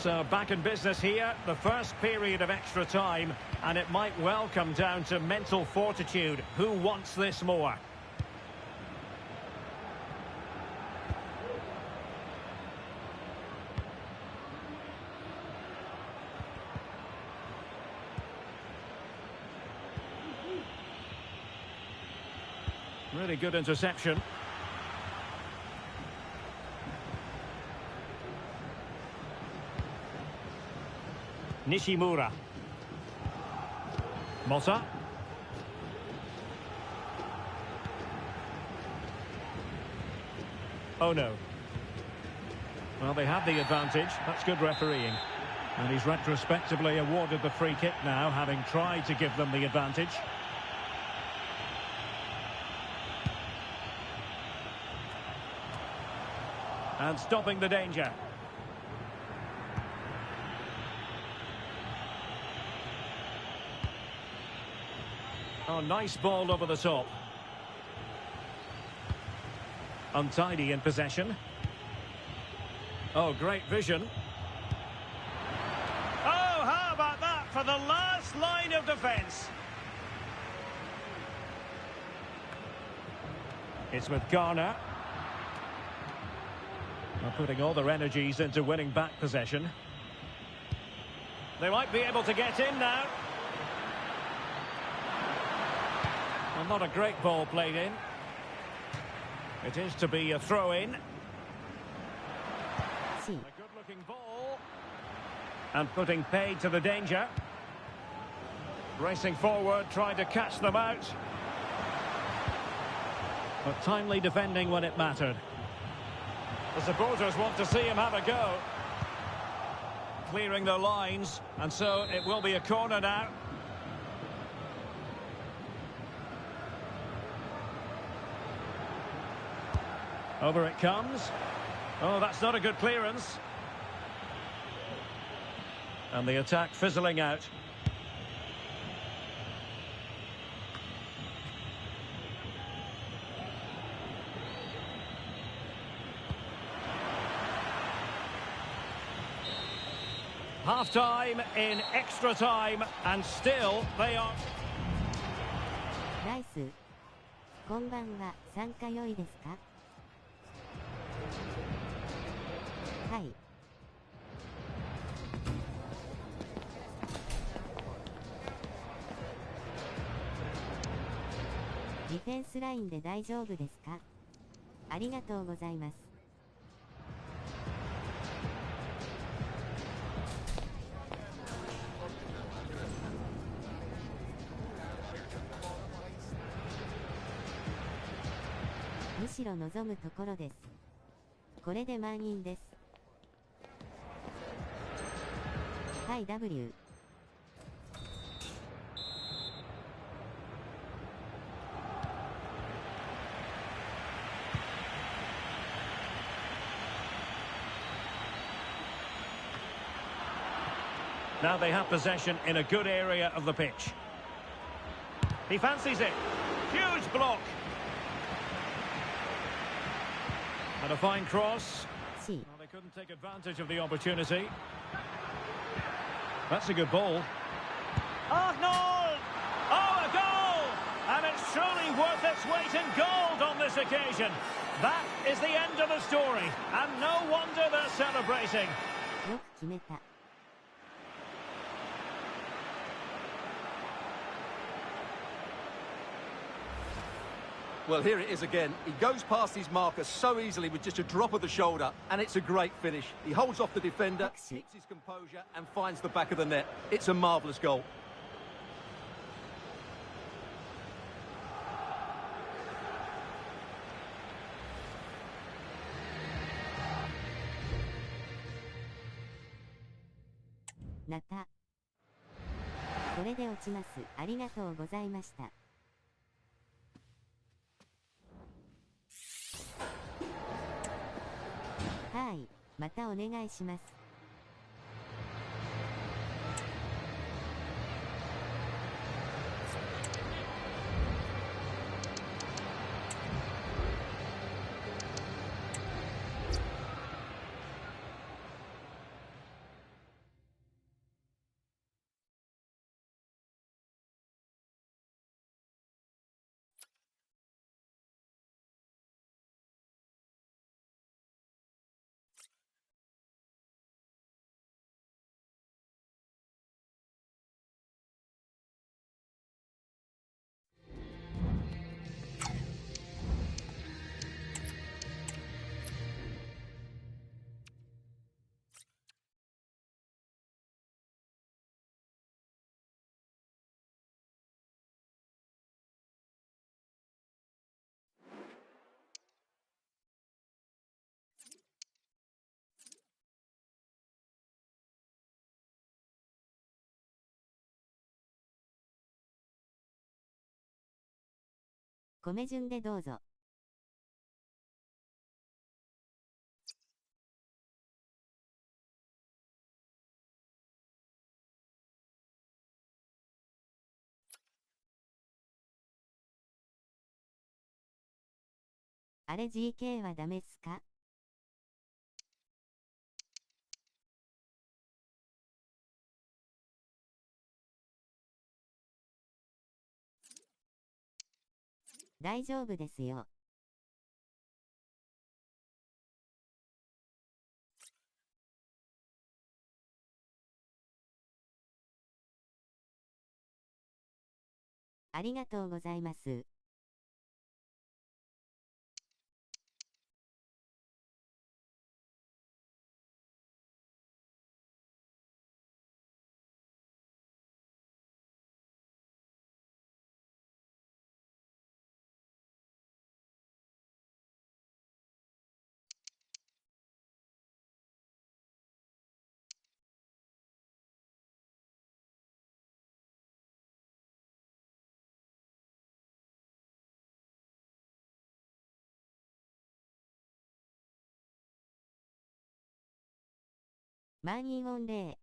[SPEAKER 2] So back in business here, the first period of extra time, and it might well come down to mental fortitude. Who wants this more? Really good interception. Nishimura. Mota. Oh no. Well, they had the advantage. That's good refereeing. And he's retrospectively awarded the free kick now, having tried to give them the advantage. And stopping the danger. Oh, nice ball over the top. Untidy in possession. Oh, great vision. Oh, how about that for the last line of defence? It's with Garner. They're putting all their energies into winning back possession. They might be able to get in now. Well, not a great ball played in. It is to be a throw-in. A good-looking ball. And putting paid to the danger. Racing forward, trying to catch them out. But timely defending when it mattered. The supporters want to see him have a go. Clearing their lines, and so it will be a corner now. Over it comes. Oh, that's not a good clearance. And the attack fizzling out. Half-time in extra time, and still they are...
[SPEAKER 1] ナイス。こんばんは、参加良いですか？はい。ディフェンスラインで大丈夫ですか？ありがとうございます。むしろ望むところです。これで満員です。はい W。Now
[SPEAKER 2] they have possession in a good area of the pitch. He fancies it. Huge block. And a fine cross. Well, they couldn't take advantage of the opportunity. That's a good ball. Arnold! Oh, a goal! And it's truly worth its weight in gold on this occasion. That is the end of the story. And no wonder they're celebrating.
[SPEAKER 1] よく決めた。
[SPEAKER 3] Well, here it is again. He goes past his marker so easily with just a drop of the shoulder, and it's a great finish. He holds off the defender, keeps his composure, and finds the back of the net. It's a marvellous goal.
[SPEAKER 1] Nata。これで落ちます。ありがとうございました。はい、またお願いします。米順でどうぞ。あれ GK はダメっすか？大丈夫ですよ。ありがとうございます。満員御礼。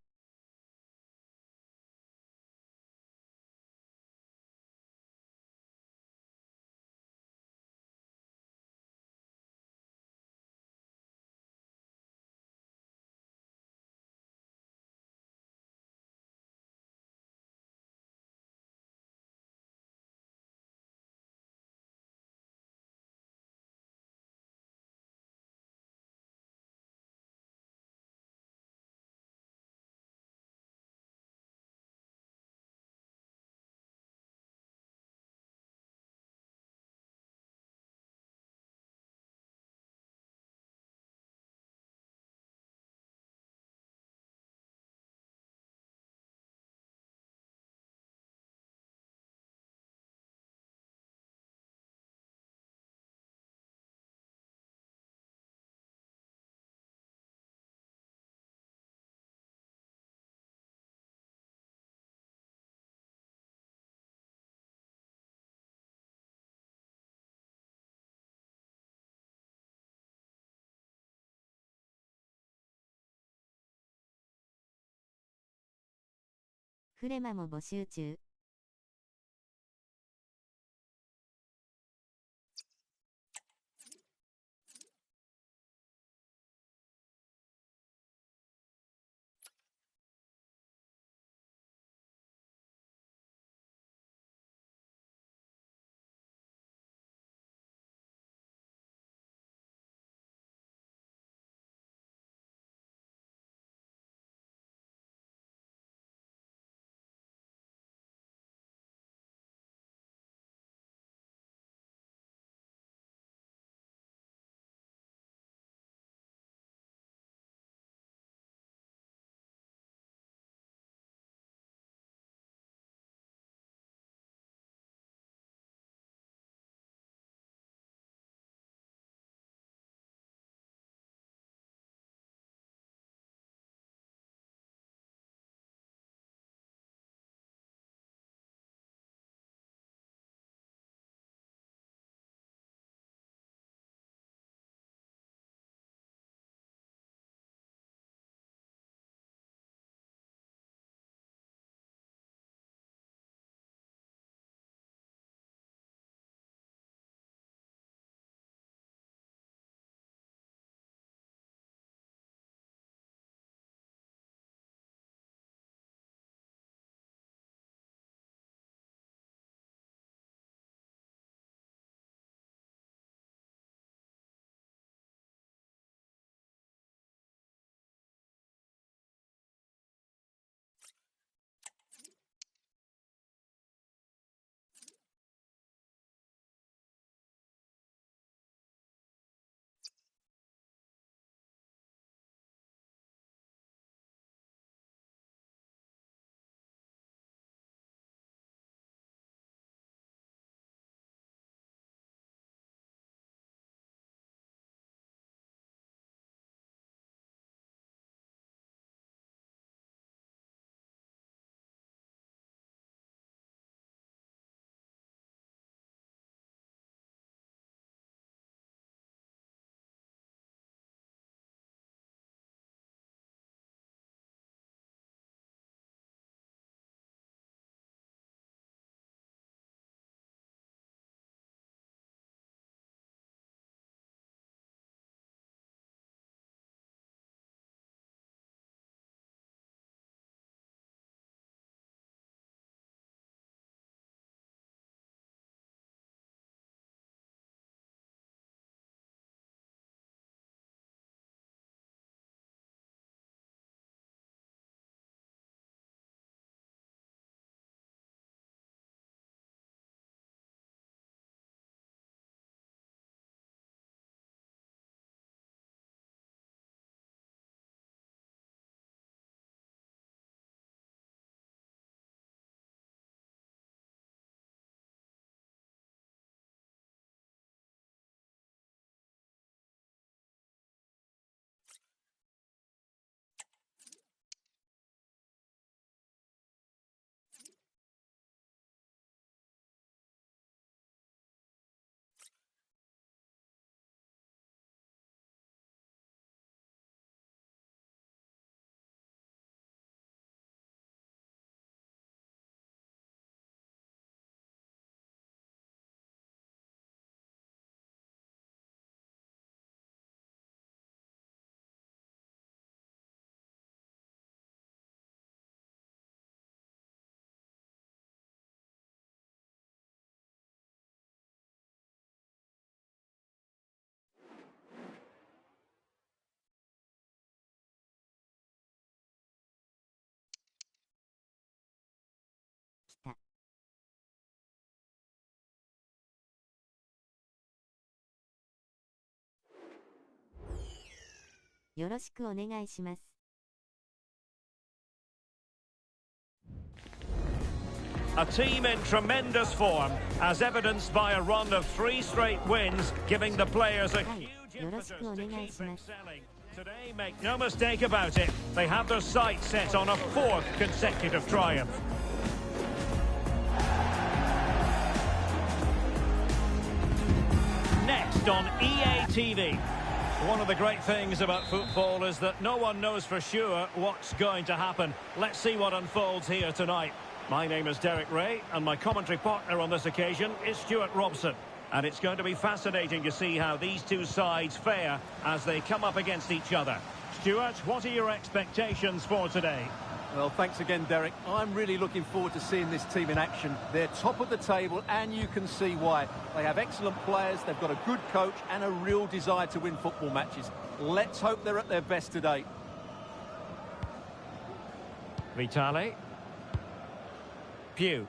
[SPEAKER 1] フレマも募集中。よろしくお願いします。
[SPEAKER 2] A team in tremendous form, as evidenced by a run of 3 straight wins, giving the players a huge impetus to keep excelling. Today, make no mistake about it, they have their sights set on a 4th consecutive triumph. Next on EA TV. One of the great things about football is that no one knows for sure what's going to happen. Let's see what unfolds here tonight. My name is Derek Ray, and my commentary partner on this occasion is Stuart Robson. And it's going to be fascinating to see how these two sides fare as they come up against each other. Stuart, what are your expectations for today?
[SPEAKER 3] Well, thanks again, Derek. I'm really looking forward to seeing this team in action. They're top of the table, and you can see why. They have excellent players, they've got a good coach, and a real desire to win football matches. Let's hope they're at their best today.
[SPEAKER 2] Vitali. Pew.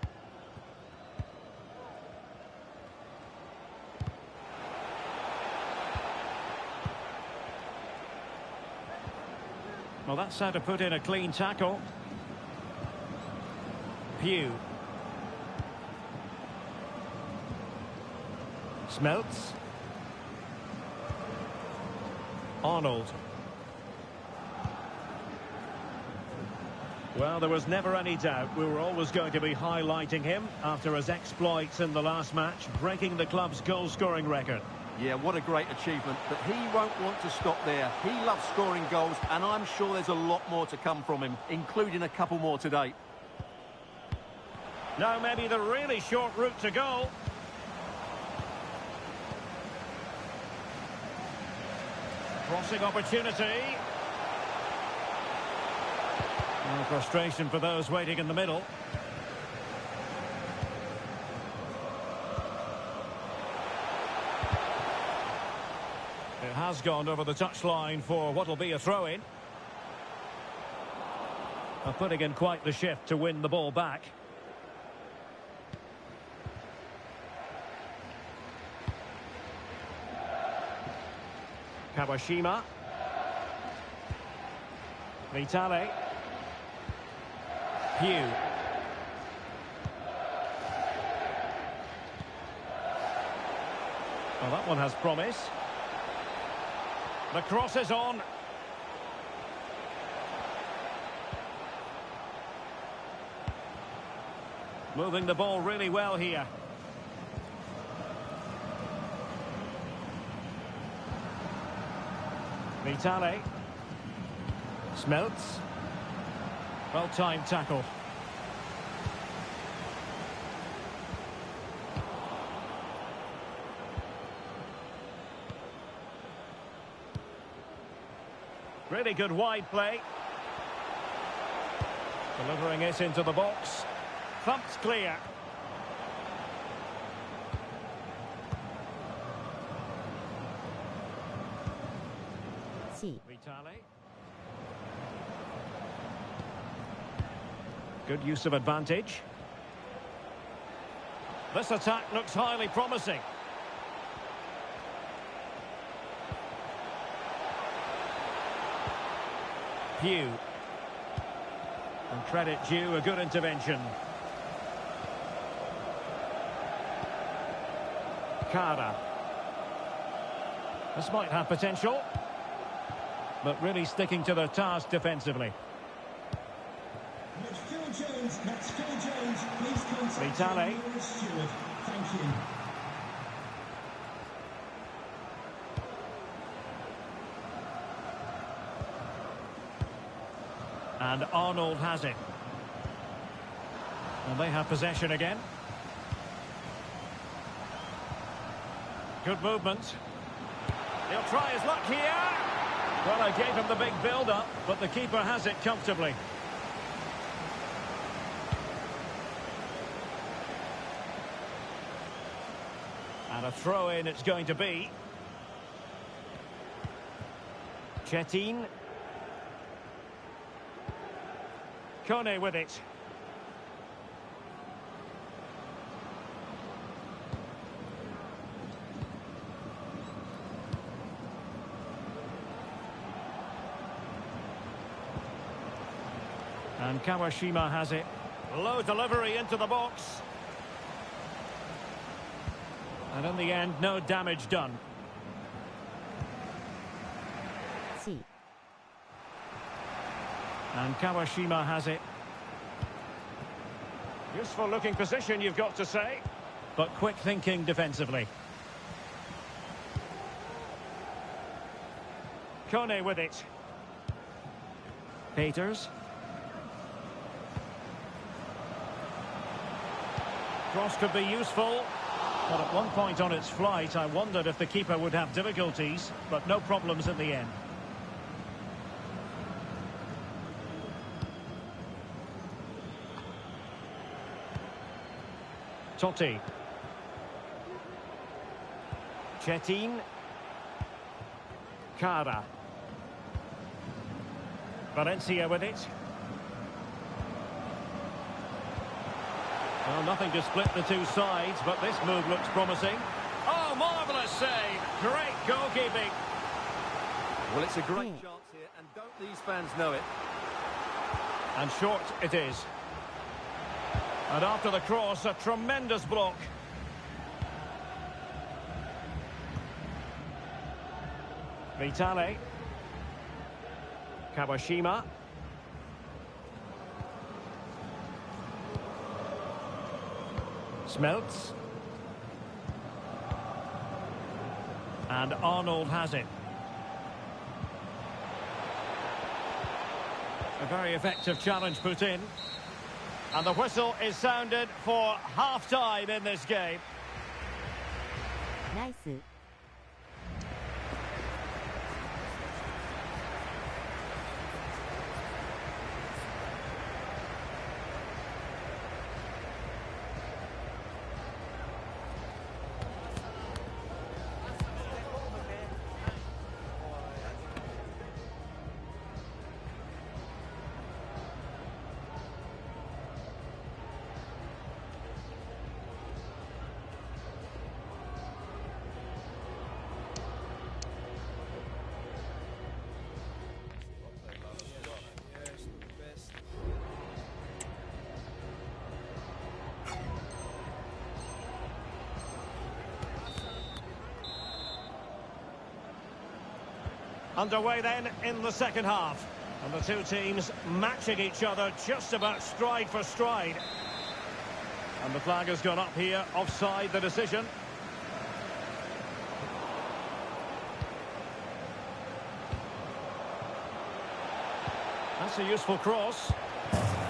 [SPEAKER 2] Well, that's how to put in a clean tackle. Pew. Smelts. Arnold. Well, there was never any doubt we were always going to be highlighting him after his exploits in the last match, breaking the club's goal-scoring record.
[SPEAKER 3] Yeah, what a great achievement, but he won't want to stop there. He loves scoring goals, and I'm sure there's a lot more to come from him, including a couple more today.
[SPEAKER 2] Now maybe the really short route to goal. Crossing opportunity. No frustration for those waiting in the middle. It has gone over the touchline for what will be a throw-in. Putting in quite the shift to win the ball back. Kawashima. Vitali. Pew. Well, that one has promise. The cross is on. Moving the ball really well here. Vitali. Smelts. Well-timed tackle. Really good wide play. Delivering it into the box. Thumped clear. Vitali. Good use of advantage. This attack looks highly promising. Pew. And credit due, a good intervention. Kara. This might have potential, but really sticking to their task defensively.
[SPEAKER 4] That's Phil Jones. That's Phil Jones. Please contact
[SPEAKER 2] Vitali.
[SPEAKER 4] Stewart. Thank you.
[SPEAKER 2] And Arnold has it. And they have possession again. Good movement. He'll try his luck here. Well, I gave him the big build-up, but the keeper has it comfortably. And a throw-in it's going to be. Chetin. Kone with it. And Kawashima has it. Low delivery into the box. And in the end, no damage done.
[SPEAKER 1] C.
[SPEAKER 2] And Kawashima has it. Useful looking position, you've got to say. But quick thinking defensively. Kone with it. Peters. Cross could be useful. But at one point on its flight, I wondered if the keeper would have difficulties, but no problems in the end. Totti. Chetin. Kara. Valencia with it. Well, nothing to split the two sides, but this move looks promising. Oh, marvellous save. Great goalkeeping.
[SPEAKER 3] Well, it's a great chance here, and don't these fans know it?
[SPEAKER 2] And short it is. And after the cross, a tremendous block. Vitale. Kawashima. Smelts. And Arnold has it. A very effective challenge put in. And the whistle is sounded for half-time in this game.
[SPEAKER 1] Nice.
[SPEAKER 2] Underway then in the second half. And the two teams matching each other just about stride for stride. And the flag has gone up here, offside the decision. That's a useful cross.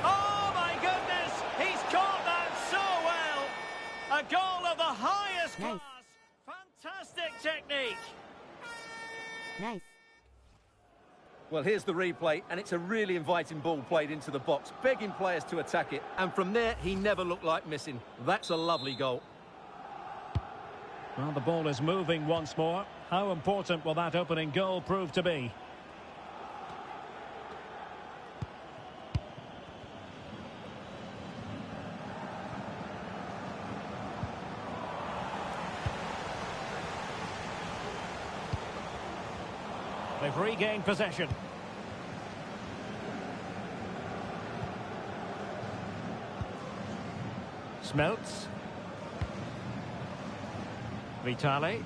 [SPEAKER 2] Oh my goodness! He's caught that so well! A goal of the highest class! Fantastic technique!
[SPEAKER 1] Nice.
[SPEAKER 3] Well, here's the replay, and it's a really inviting ball played into the box, begging players to attack it. And from there, he never looked like missing. That's a lovely goal.
[SPEAKER 2] Well, the ball is moving once more. How important will that opening goal prove to be? They've regained possession. Smelts. Vitale.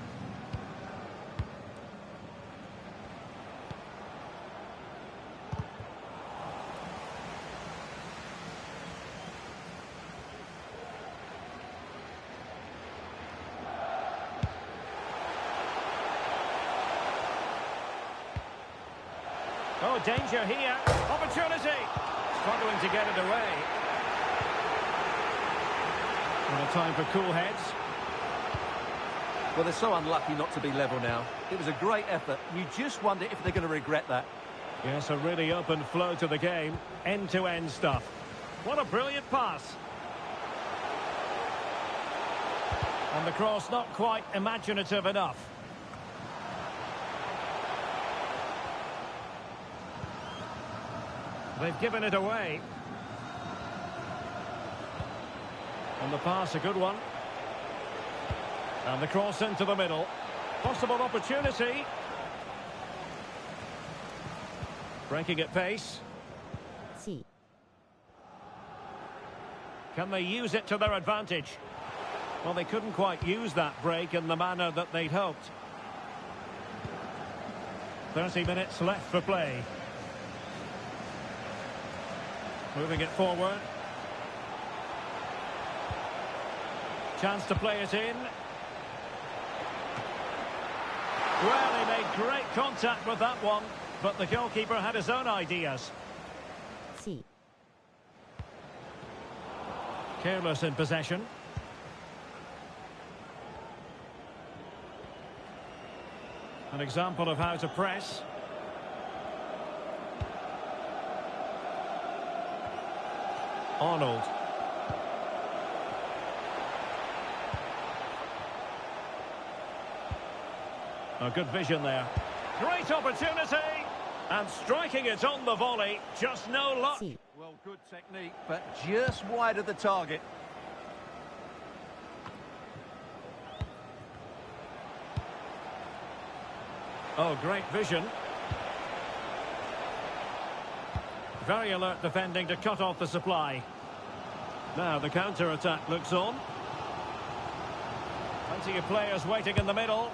[SPEAKER 2] Oh, danger here. Opportunity. Struggling to get it away. And a time for cool heads.
[SPEAKER 3] Well, they're so unlucky not to be level now. It was a great effort. You just wonder if they're going to regret that.
[SPEAKER 2] Yes, a really open flow to the game. End-to-end stuff. What a brilliant pass. And the cross not quite imaginative enough. They've given it away. And the pass, a good one. And the cross into the middle. Possible opportunity. Breaking at pace.
[SPEAKER 1] C.
[SPEAKER 2] Can they use it to their advantage? Well, they couldn't quite use that break in the manner that they'd hoped. 30 minutes left for play. Moving it forward. Chance to play it in. Well, he made great contact with that one, but the goalkeeper had his own ideas.
[SPEAKER 1] C.
[SPEAKER 2] Careless in possession. An example of how to press. Arnold. A good vision there. Great opportunity. And striking it on the volley. Just no luck.
[SPEAKER 1] C.
[SPEAKER 3] Well, good technique, but just wide of the target.
[SPEAKER 2] Oh, great vision. Very alert defending to cut off the supply. Now the counter-attack looks on. Plenty of players waiting in the middle.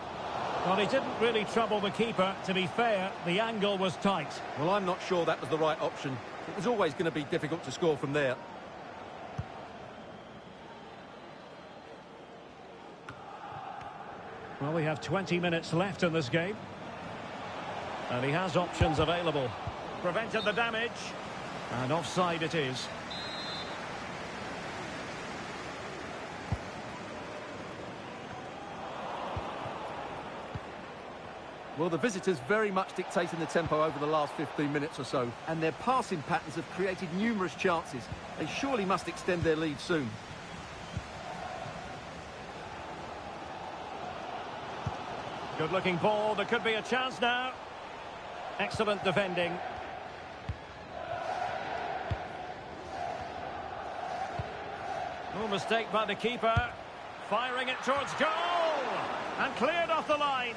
[SPEAKER 2] Well, he didn't really trouble the keeper. To be fair, the angle was tight.
[SPEAKER 3] Well, I'm not sure that was the right option. It was always going to be difficult to score from there.
[SPEAKER 2] Well, we have 20 minutes left in this game. And he has options available. Prevented the damage. And offside it is.
[SPEAKER 3] Well, the visitors very much dictating the tempo over the last 15 minutes or so, and their passing patterns have created numerous chances. They surely must extend their lead soon.
[SPEAKER 2] Good-looking ball. There could be a chance now. Excellent defending. No mistake by the keeper. Firing it towards goal. And cleared off the line.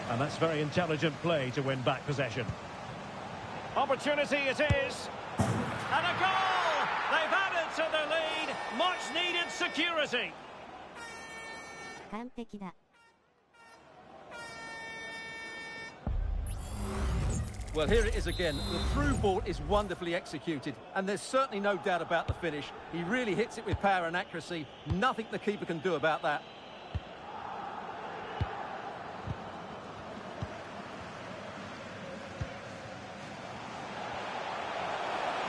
[SPEAKER 2] And that's very intelligent play to win back possession. Opportunity it is. And a goal! They've added to their lead. Much needed security.
[SPEAKER 1] 完璧だ。
[SPEAKER 3] Well, here it is again. The through ball is wonderfully executed, and there's certainly no doubt about the finish. He really hits it with power and accuracy. Nothing the keeper can do about that.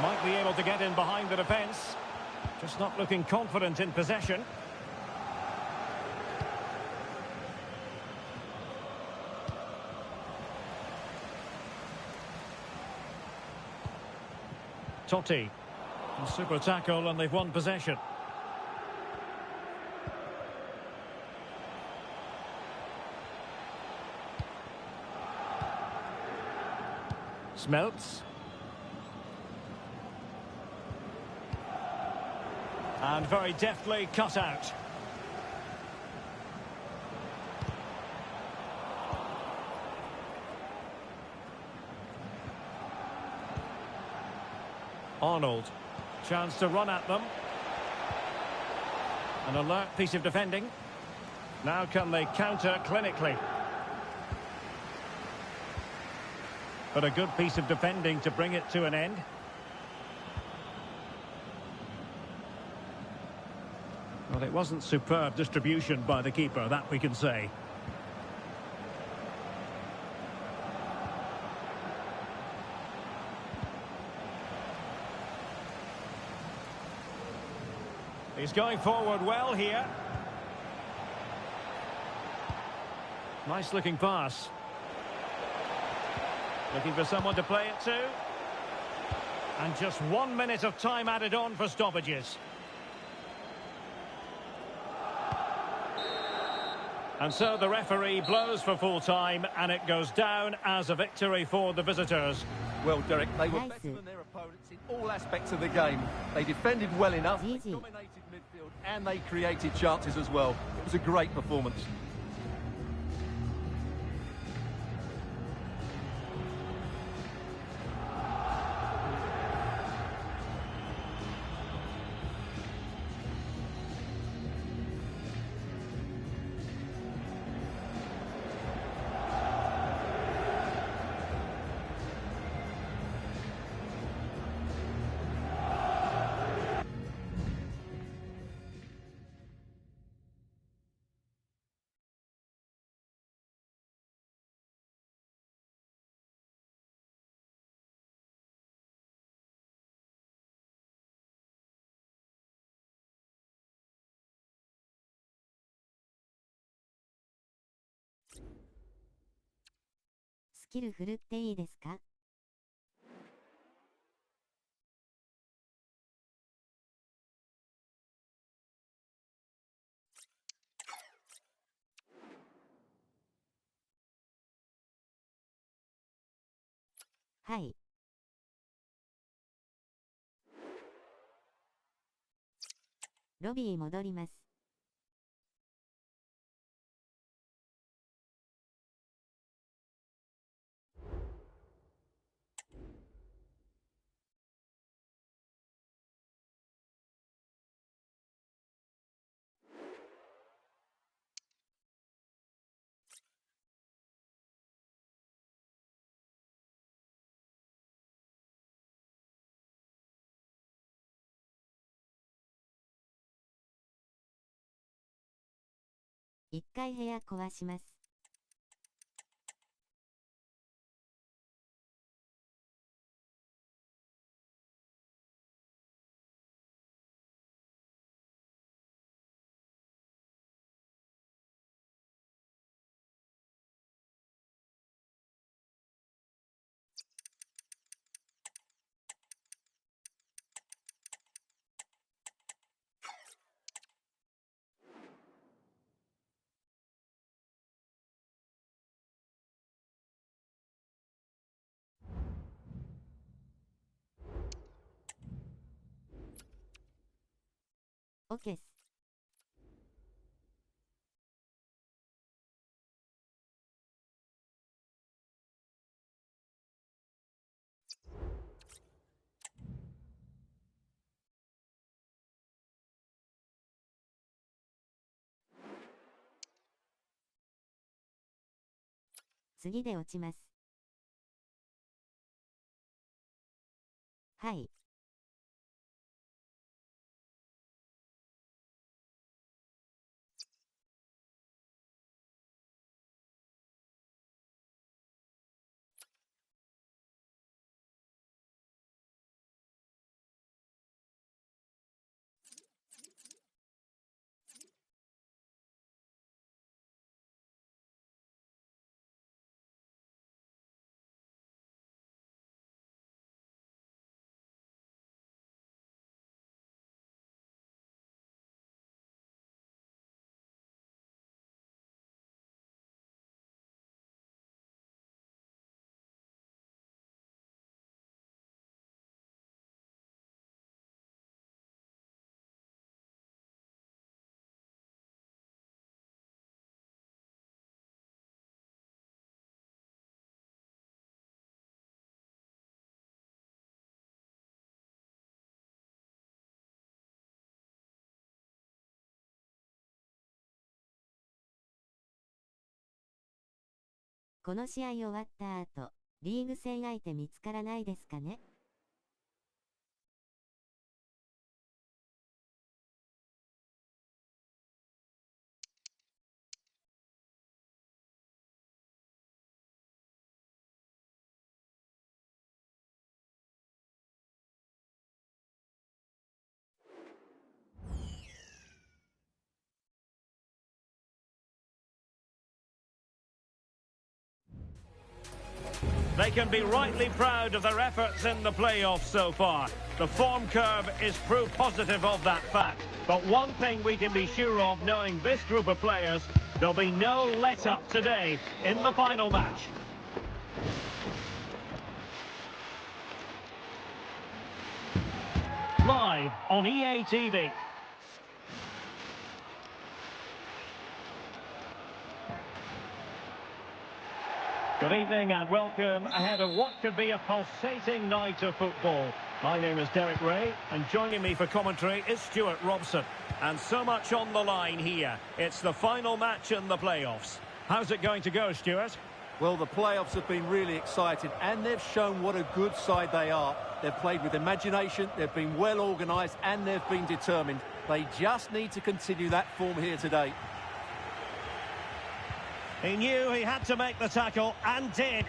[SPEAKER 2] Might be able to get in behind the defence. Just not looking confident in possession. Totti. A super tackle and they've won possession. Smelts. And very deftly cut out. Arnold. Chance to run at them. An alert piece of defending. Now can they counter clinically? But a good piece of defending to bring it to an end. Well, it wasn't superb distribution by the keeper, that we can say. He's going forward well here. Nice looking pass. Looking for someone to play it to. And just 1 minute of time added on for stoppages. And so the referee blows for full time, and it goes down as a victory for the visitors.
[SPEAKER 3] Well, Derek, they were better than their opponents in all aspects of the game. They defended well enough, they dominated midfield, and they created chances as well. It was a great performance.
[SPEAKER 1] キル振るっていいですか？はい。ロビー戻ります。一回部屋壊します。OK っす。次で落ちます。はい。この試合終わった後、リーグ戦相手見つからないですかね？They
[SPEAKER 2] can be rightly proud of their efforts in the playoffs so far. The form curve is proof positive of that fact. But one thing we can be sure of knowing this group of players, there'll be no let-up today in the final match. Live on EA TV. Good evening and welcome ahead of what could be a pulsating night of football. My name is Derek Ray and joining me for commentary is Stuart Robson. And so much on the line here. It's the final match in the playoffs. How's it going to go, Stuart?
[SPEAKER 3] Well, the playoffs have been really exciting and they've shown what a good side they are. They've played with imagination, they've been well organised and they've been determined. They just need to continue that form here today.
[SPEAKER 2] He knew he had to make the tackle and did.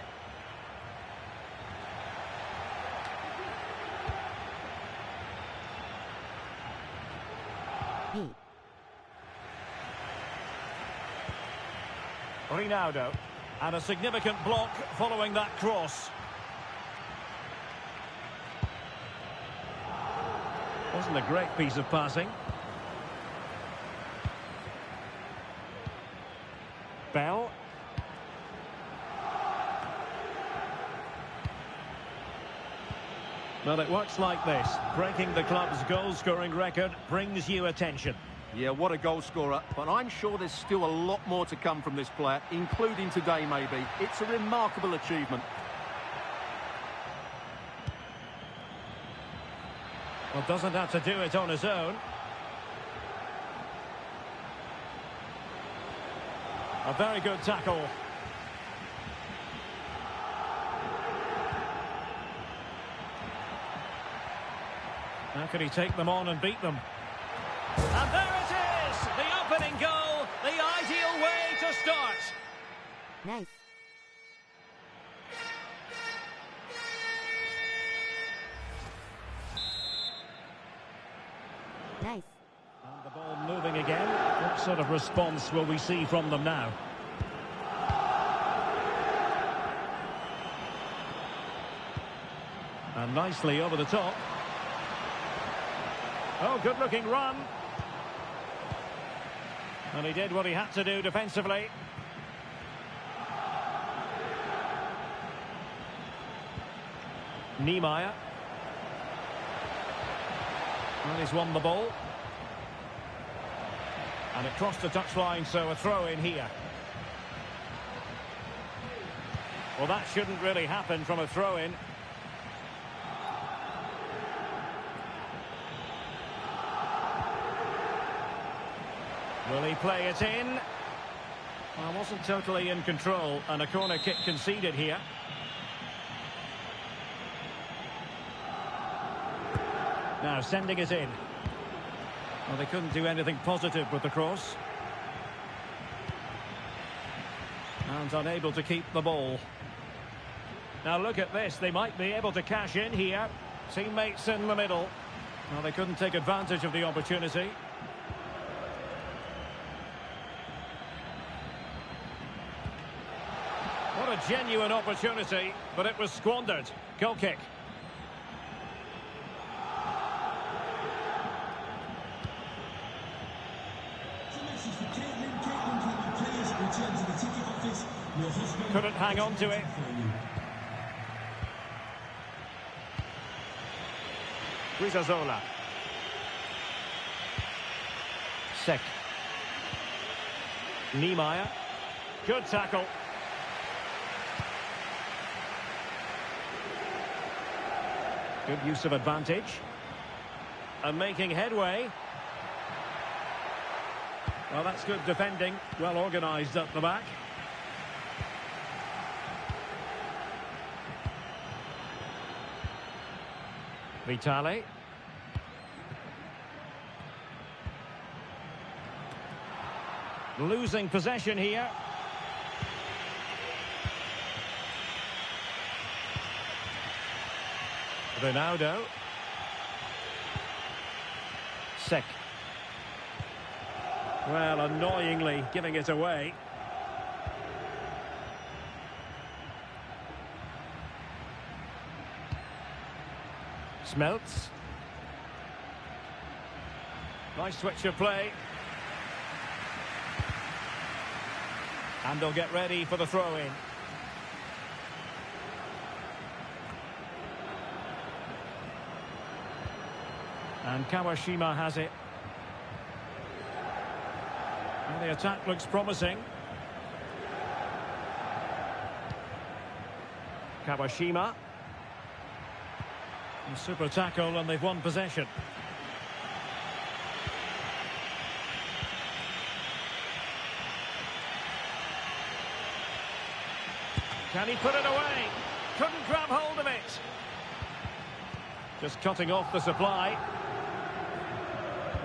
[SPEAKER 2] Ronaldo. And a significant block following that cross. Wasn't a great piece of passing. Bell. Well, it works like this. Breaking the club's goal-scoring record brings you attention.
[SPEAKER 3] Yeah, what a goal scorer, but I'm sure there's still a lot more to come from this player, including today maybe. It's a remarkable achievement.
[SPEAKER 2] Well, doesn't have to do it on his own. A very good tackle. How can he take them on and beat them? And there it is! The opening goal, the ideal way to start.
[SPEAKER 1] Nice. Nice.
[SPEAKER 2] And the ball moving again. What sort of response will we see from them now? And nicely over the top. Oh, good-looking run. And he did what he had to do defensively. Niemeyer. And he's won the ball. And it crossed the touchline, so a throw in here. Well, that shouldn't really happen from a throw-in. Will he play it in? Well, wasn't totally in control, and a corner kick conceded here. Now sending it in. Well, they couldn't do anything positive with the cross. And unable to keep the ball. Now look at this, they might be able to cash in here. Teammates in the middle. Well, they couldn't take advantage of the opportunity. What a genuine opportunity, but it was squandered. Goal kick. Couldn't hang on to it. Rizzola. Sek. Niemeyer. Good tackle. Good use of advantage. And making headway. Well, that's good defending. Well organised at the back. Vitali. Losing possession here. Ronaldo. Sek. Well, annoyingly giving it away. Smelts. Nice switch of play. And they'll get ready for the throw-in. And Kawashima has it. And the attack looks promising. Kawashima. A super tackle, and they've won possession. Can he put it away? Couldn't grab hold of it. Just cutting off the supply.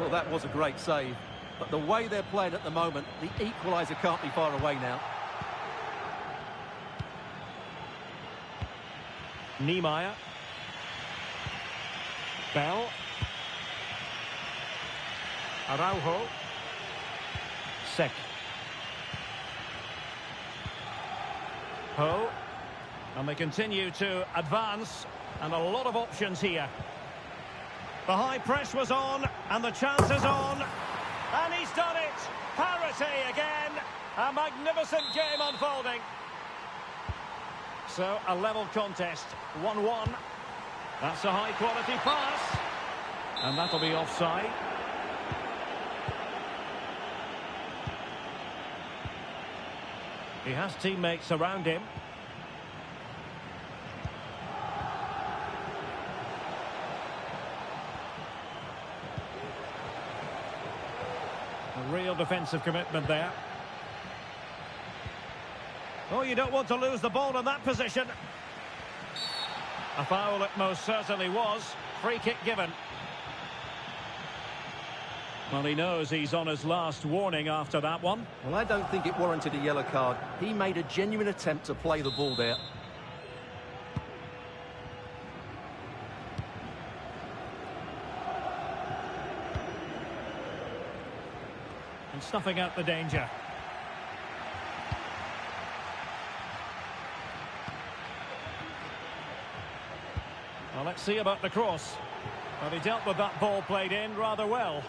[SPEAKER 3] Well, that was a great save. But the way they're playing at the moment, the equaliser can't be far away now.
[SPEAKER 2] Niemeyer. Bell. Araujo. Ho. And they continue to advance. And a lot of options here. The high press was on. And the chance is on. And he's done it. Parity again. A magnificent game unfolding. So, a level contest. 1-1. That's a high-quality pass. And that'll be offside. He has teammates around him. A real defensive commitment there. Oh, you don't want to lose the ball in that position. A foul it most certainly was. Free kick given. Well, he knows he's on his last warning after that one.
[SPEAKER 3] Well, I don't think it warranted a yellow card. He made a genuine attempt to play the ball there.
[SPEAKER 2] And snuffing out the danger. Well, let's see about the cross. Well, he dealt with that ball played in rather well.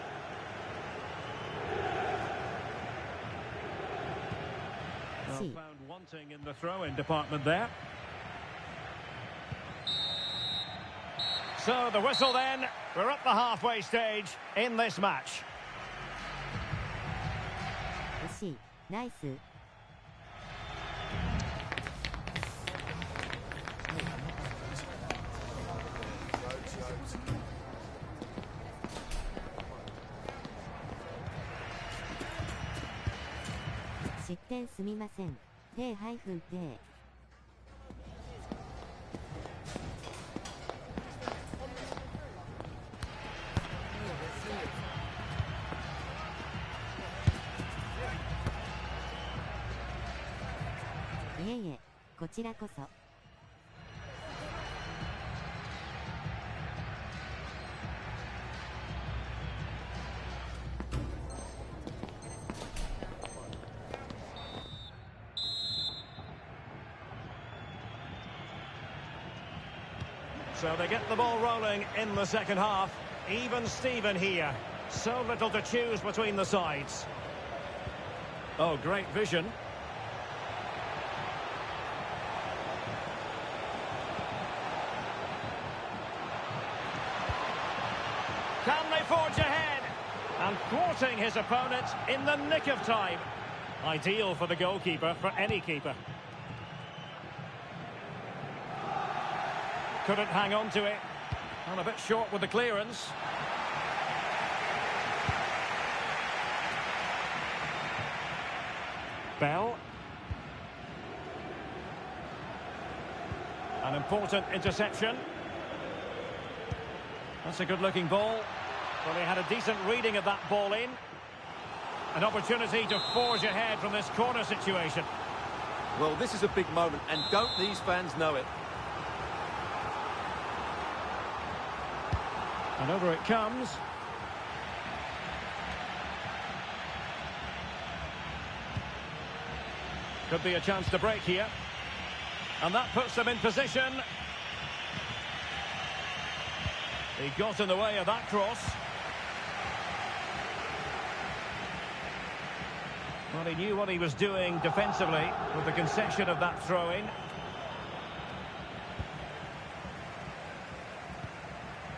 [SPEAKER 2] Well, found wanting in the throw-in department there. So the whistle then. We're at the halfway stage in this match.
[SPEAKER 1] Nice. 失点すみません。低-低。いえいえ、こちらこそ。
[SPEAKER 2] So they get the ball rolling in the second half. Even Steven here. So little to choose between the sides. Oh, great vision. Can they forge ahead? And thwarting his opponent in the nick of time. Ideal for the goalkeeper, for any keeper. Couldn't hang on to it. And a bit short with the clearance. Bell. An important interception. That's a good-looking ball. Well, he had a decent reading of that ball in. An opportunity to forge ahead from this corner situation.
[SPEAKER 3] Well, this is a big moment, and don't these fans know it?
[SPEAKER 2] And over it comes. Could be a chance to break here. And that puts them in position. He got in the way of that cross. Well, he knew what he was doing defensively with the concession of that throw-in.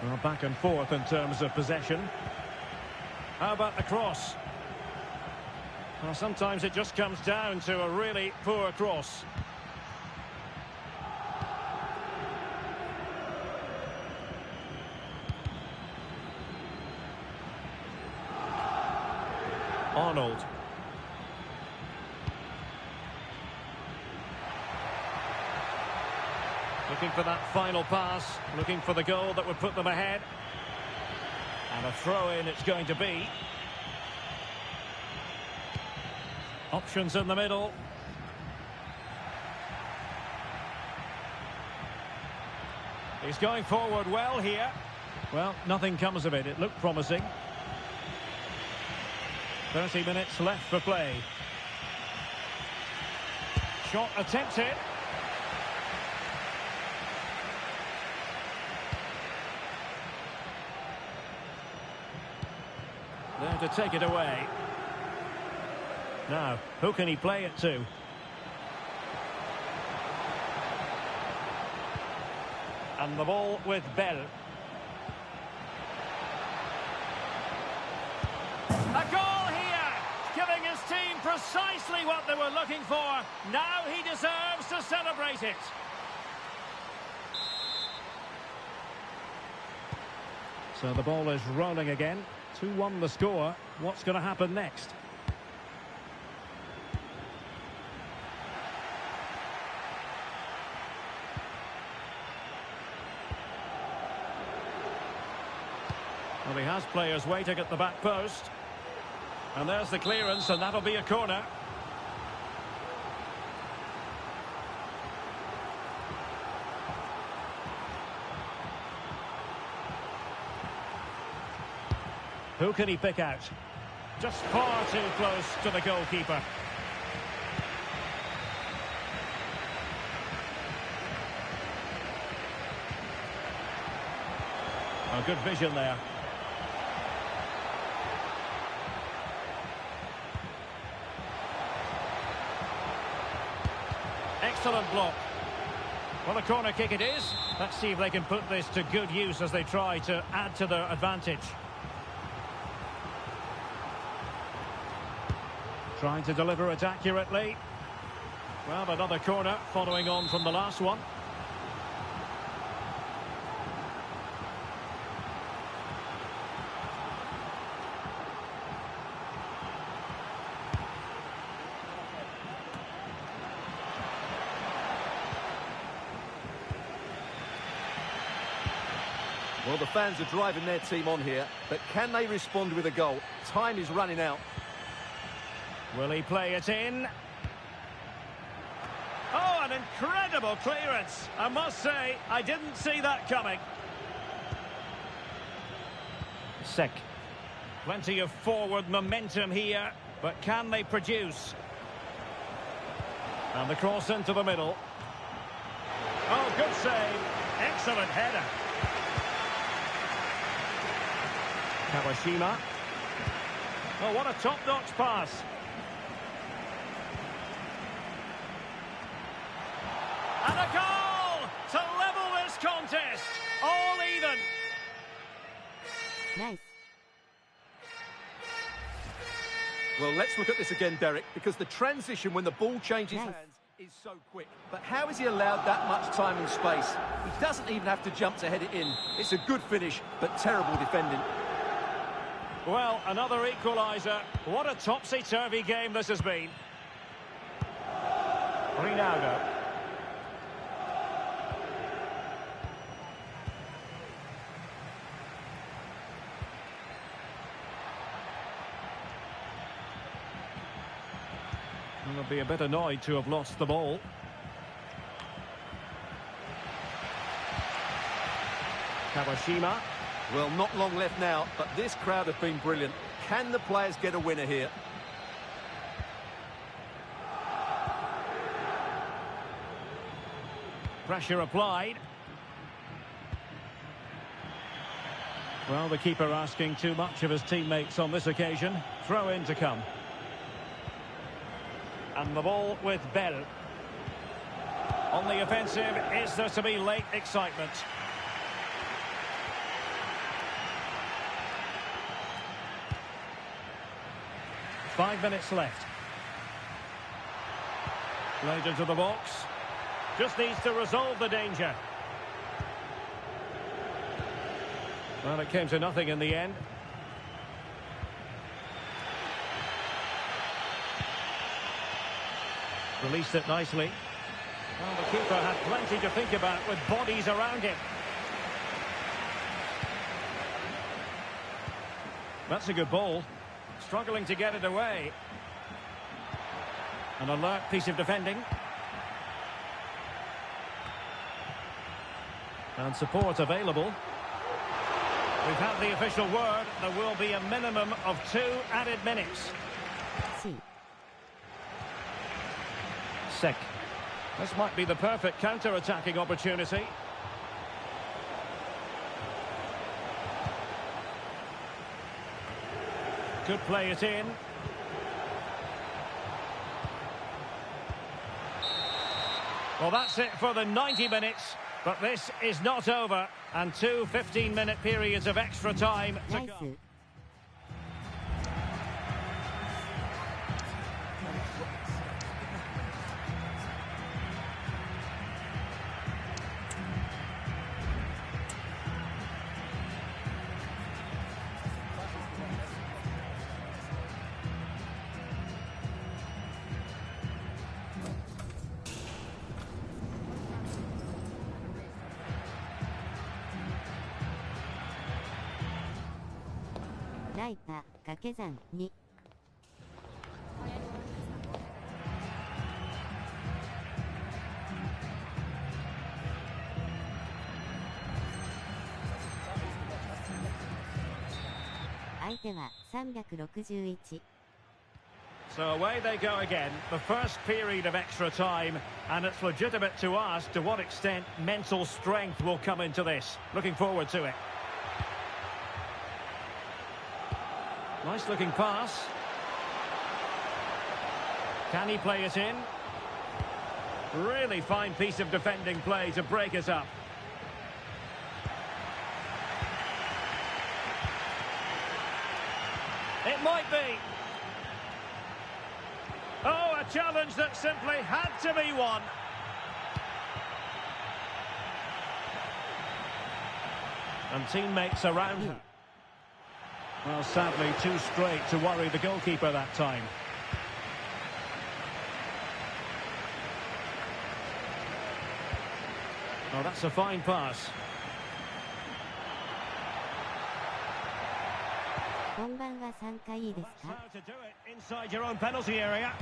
[SPEAKER 2] Well, back and forth in terms of possession. How about the cross? Well, sometimes it just comes down to a really poor cross. Arnold. Looking for that final pass, looking for the goal that would put them ahead. And a throw-in it's going to be. Options in the middle. He's going forward well here. Well, nothing comes of it. It looked promising. 30 minutes left for play. Shot attempted. to take it away. Now, who can he play it to? And the ball with Bell. A goal here, giving his team precisely what they were looking for. Now he deserves to celebrate it. So the ball is rolling again. 2-1 the score. What's going to happen next? Well, he has players waiting at the back post. And there's the clearance, and that'll be a corner. Who can he pick out? Just far too close to the goalkeeper. Oh, good vision there. Excellent block. Well, a corner kick it is. Let's see if they can put this to good use as they try to add to their advantage. Trying to deliver it accurately. Well, another corner following on from the last one.
[SPEAKER 3] Well, the fans are driving their team on here, but can they respond with a goal? Time is running out.
[SPEAKER 2] Will he play it in? Oh, an incredible clearance. I must say, I didn't see that coming. Sek. Plenty of forward momentum here, but can they produce? And the cross into the middle. Oh, good save. Excellent header. Kawashima. Oh, what a top-notch pass. And a goal to level this contest. All even.
[SPEAKER 1] Nice.
[SPEAKER 3] Well, let's look at this again, Derek, because the transition when the ball changes hands is so quick. But how is he allowed that much time and space? He doesn't even have to jump to head it in. It's a good finish, but terrible defending.
[SPEAKER 2] Well, another equaliser. What a topsy-turvy game this has been. Ronaldo. They'll be a bit annoyed to have lost the ball. Kawashima.
[SPEAKER 3] Well, not long left now, but this crowd have been brilliant. Can the players get a winner here?
[SPEAKER 2] Pressure applied. Well, the keeper asking too much of his teammates on this occasion. Throw in to come. And the ball with Bell. On the offensive, is there to be late excitement? Five minutes left. Played into the box. Just needs to resolve the danger. Well, it came to nothing in the end. Released it nicely. Well, the keeper had plenty to think about with bodies around him. That's a good ball. Struggling to get it away. An alert piece of defending. And support available. We've had the official word. There will be a minimum of 2 added minutes. Sek. This might be the perfect counter-attacking opportunity. Could play it in. Well, that's it for the 90 minutes, but this is not over, and two 15-minute periods of extra time to come.
[SPEAKER 1] ライタ掛け算2。相手は361。
[SPEAKER 2] So away they go again, the first period of extra time, and it's legitimate to ask to what extent mental strength will come into this. Looking forward to it. Nice looking pass. Can he play it in? Really fine piece of defending play to break it up. It might be. Oh, a challenge that simply had to be won. And teammates around her. Well, sadly, too straight to worry the goalkeeper that time. Oh, that's a fine pass.
[SPEAKER 1] 本番は参加いいですか?
[SPEAKER 2] That's how to do it inside your own penalty area.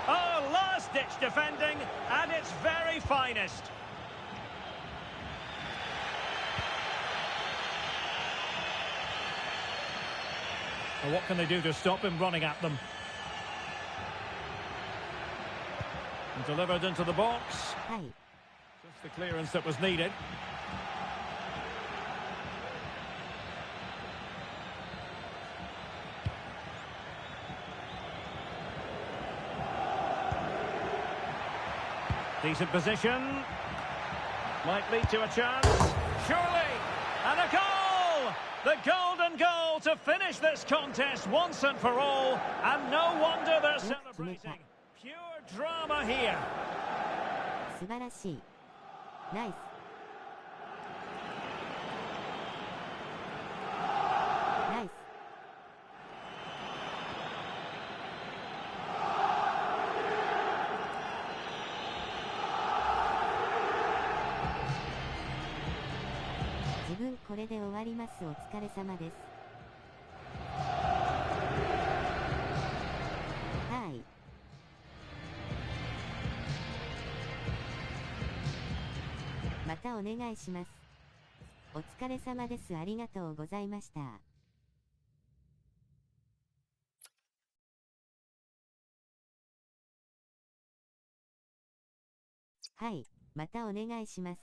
[SPEAKER 2] Oh, last-ditch defending at its very finest. Well, what can they do to stop him running at them? And delivered into the box.
[SPEAKER 1] Hi.
[SPEAKER 2] Just the clearance that was needed. Decent position. Might lead to a chance. Surely. And a goal! The golden goal to finish this contest once and for all. And no wonder they're celebrating. Pure drama here.
[SPEAKER 1] 素晴らしい。ナイス。ナイス。自分これで終わります。お疲れ様です。はい。またお願いします。お疲れ様です。ありがとうございました。はい、またお願いします。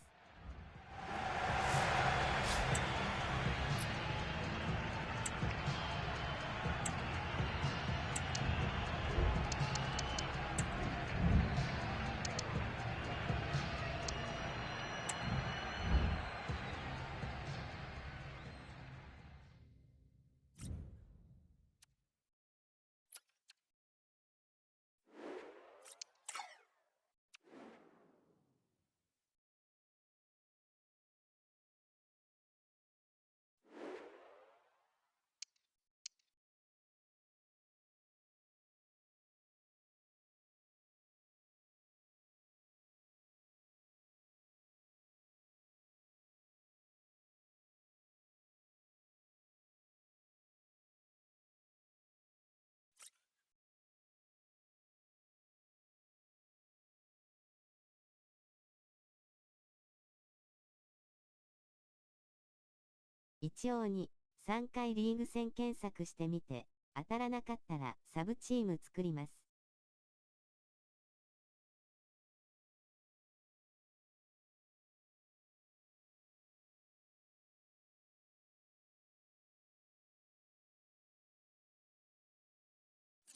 [SPEAKER 1] 一応に3回リーグ戦検索してみて、当たらなかったらサブチーム作ります。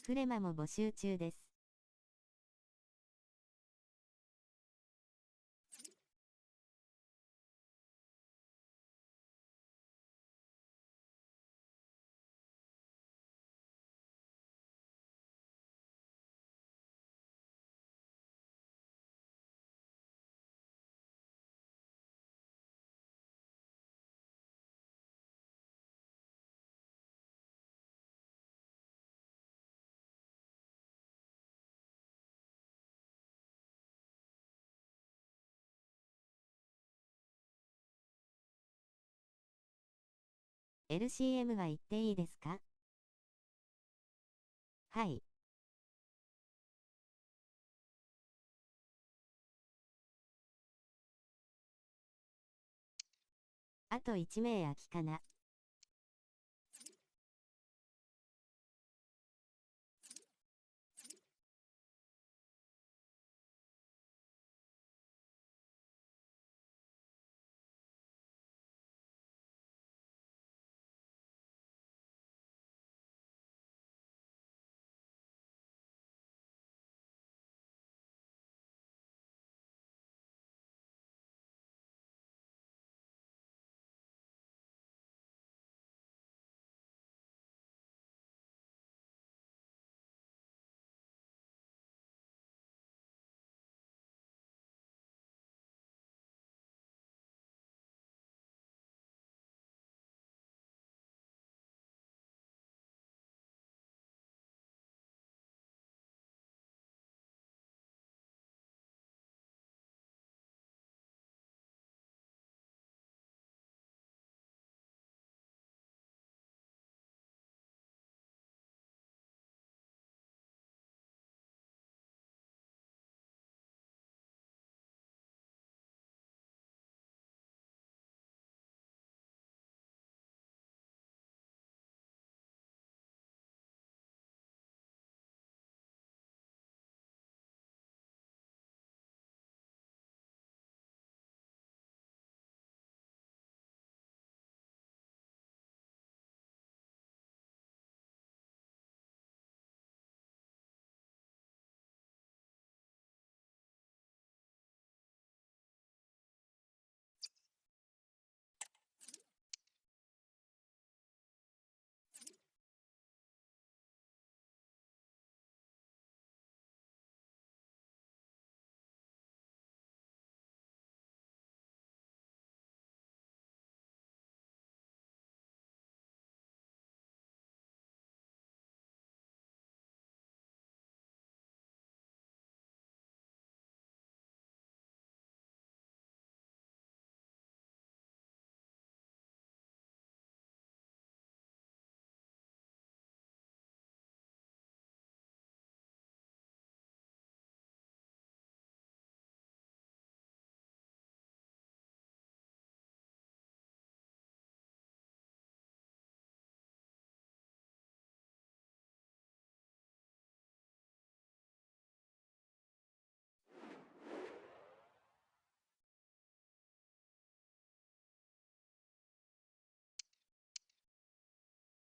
[SPEAKER 1] クレマも募集中です。LCM は言っていいですか？はい。あと1名空きかな。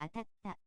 [SPEAKER 1] 当たった。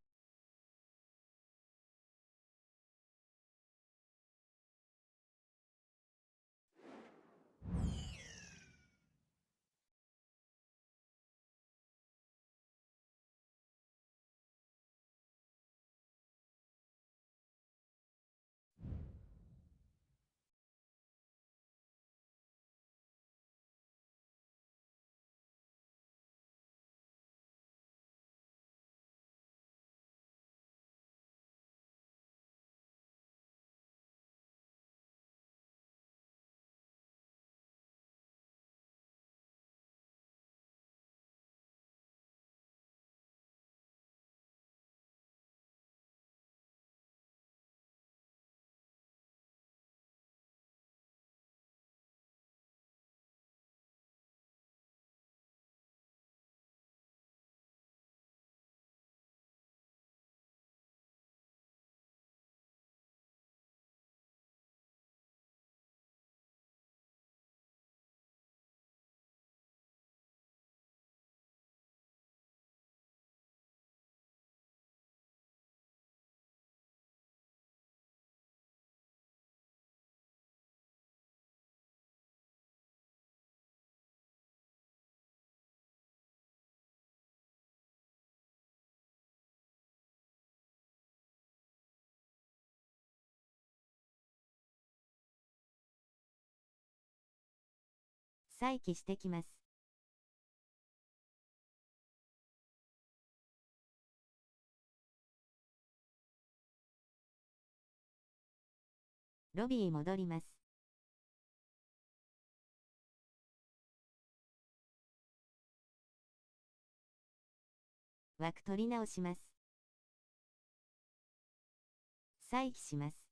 [SPEAKER 1] 再起してきます。ロビー戻ります。枠取り直します。再起します。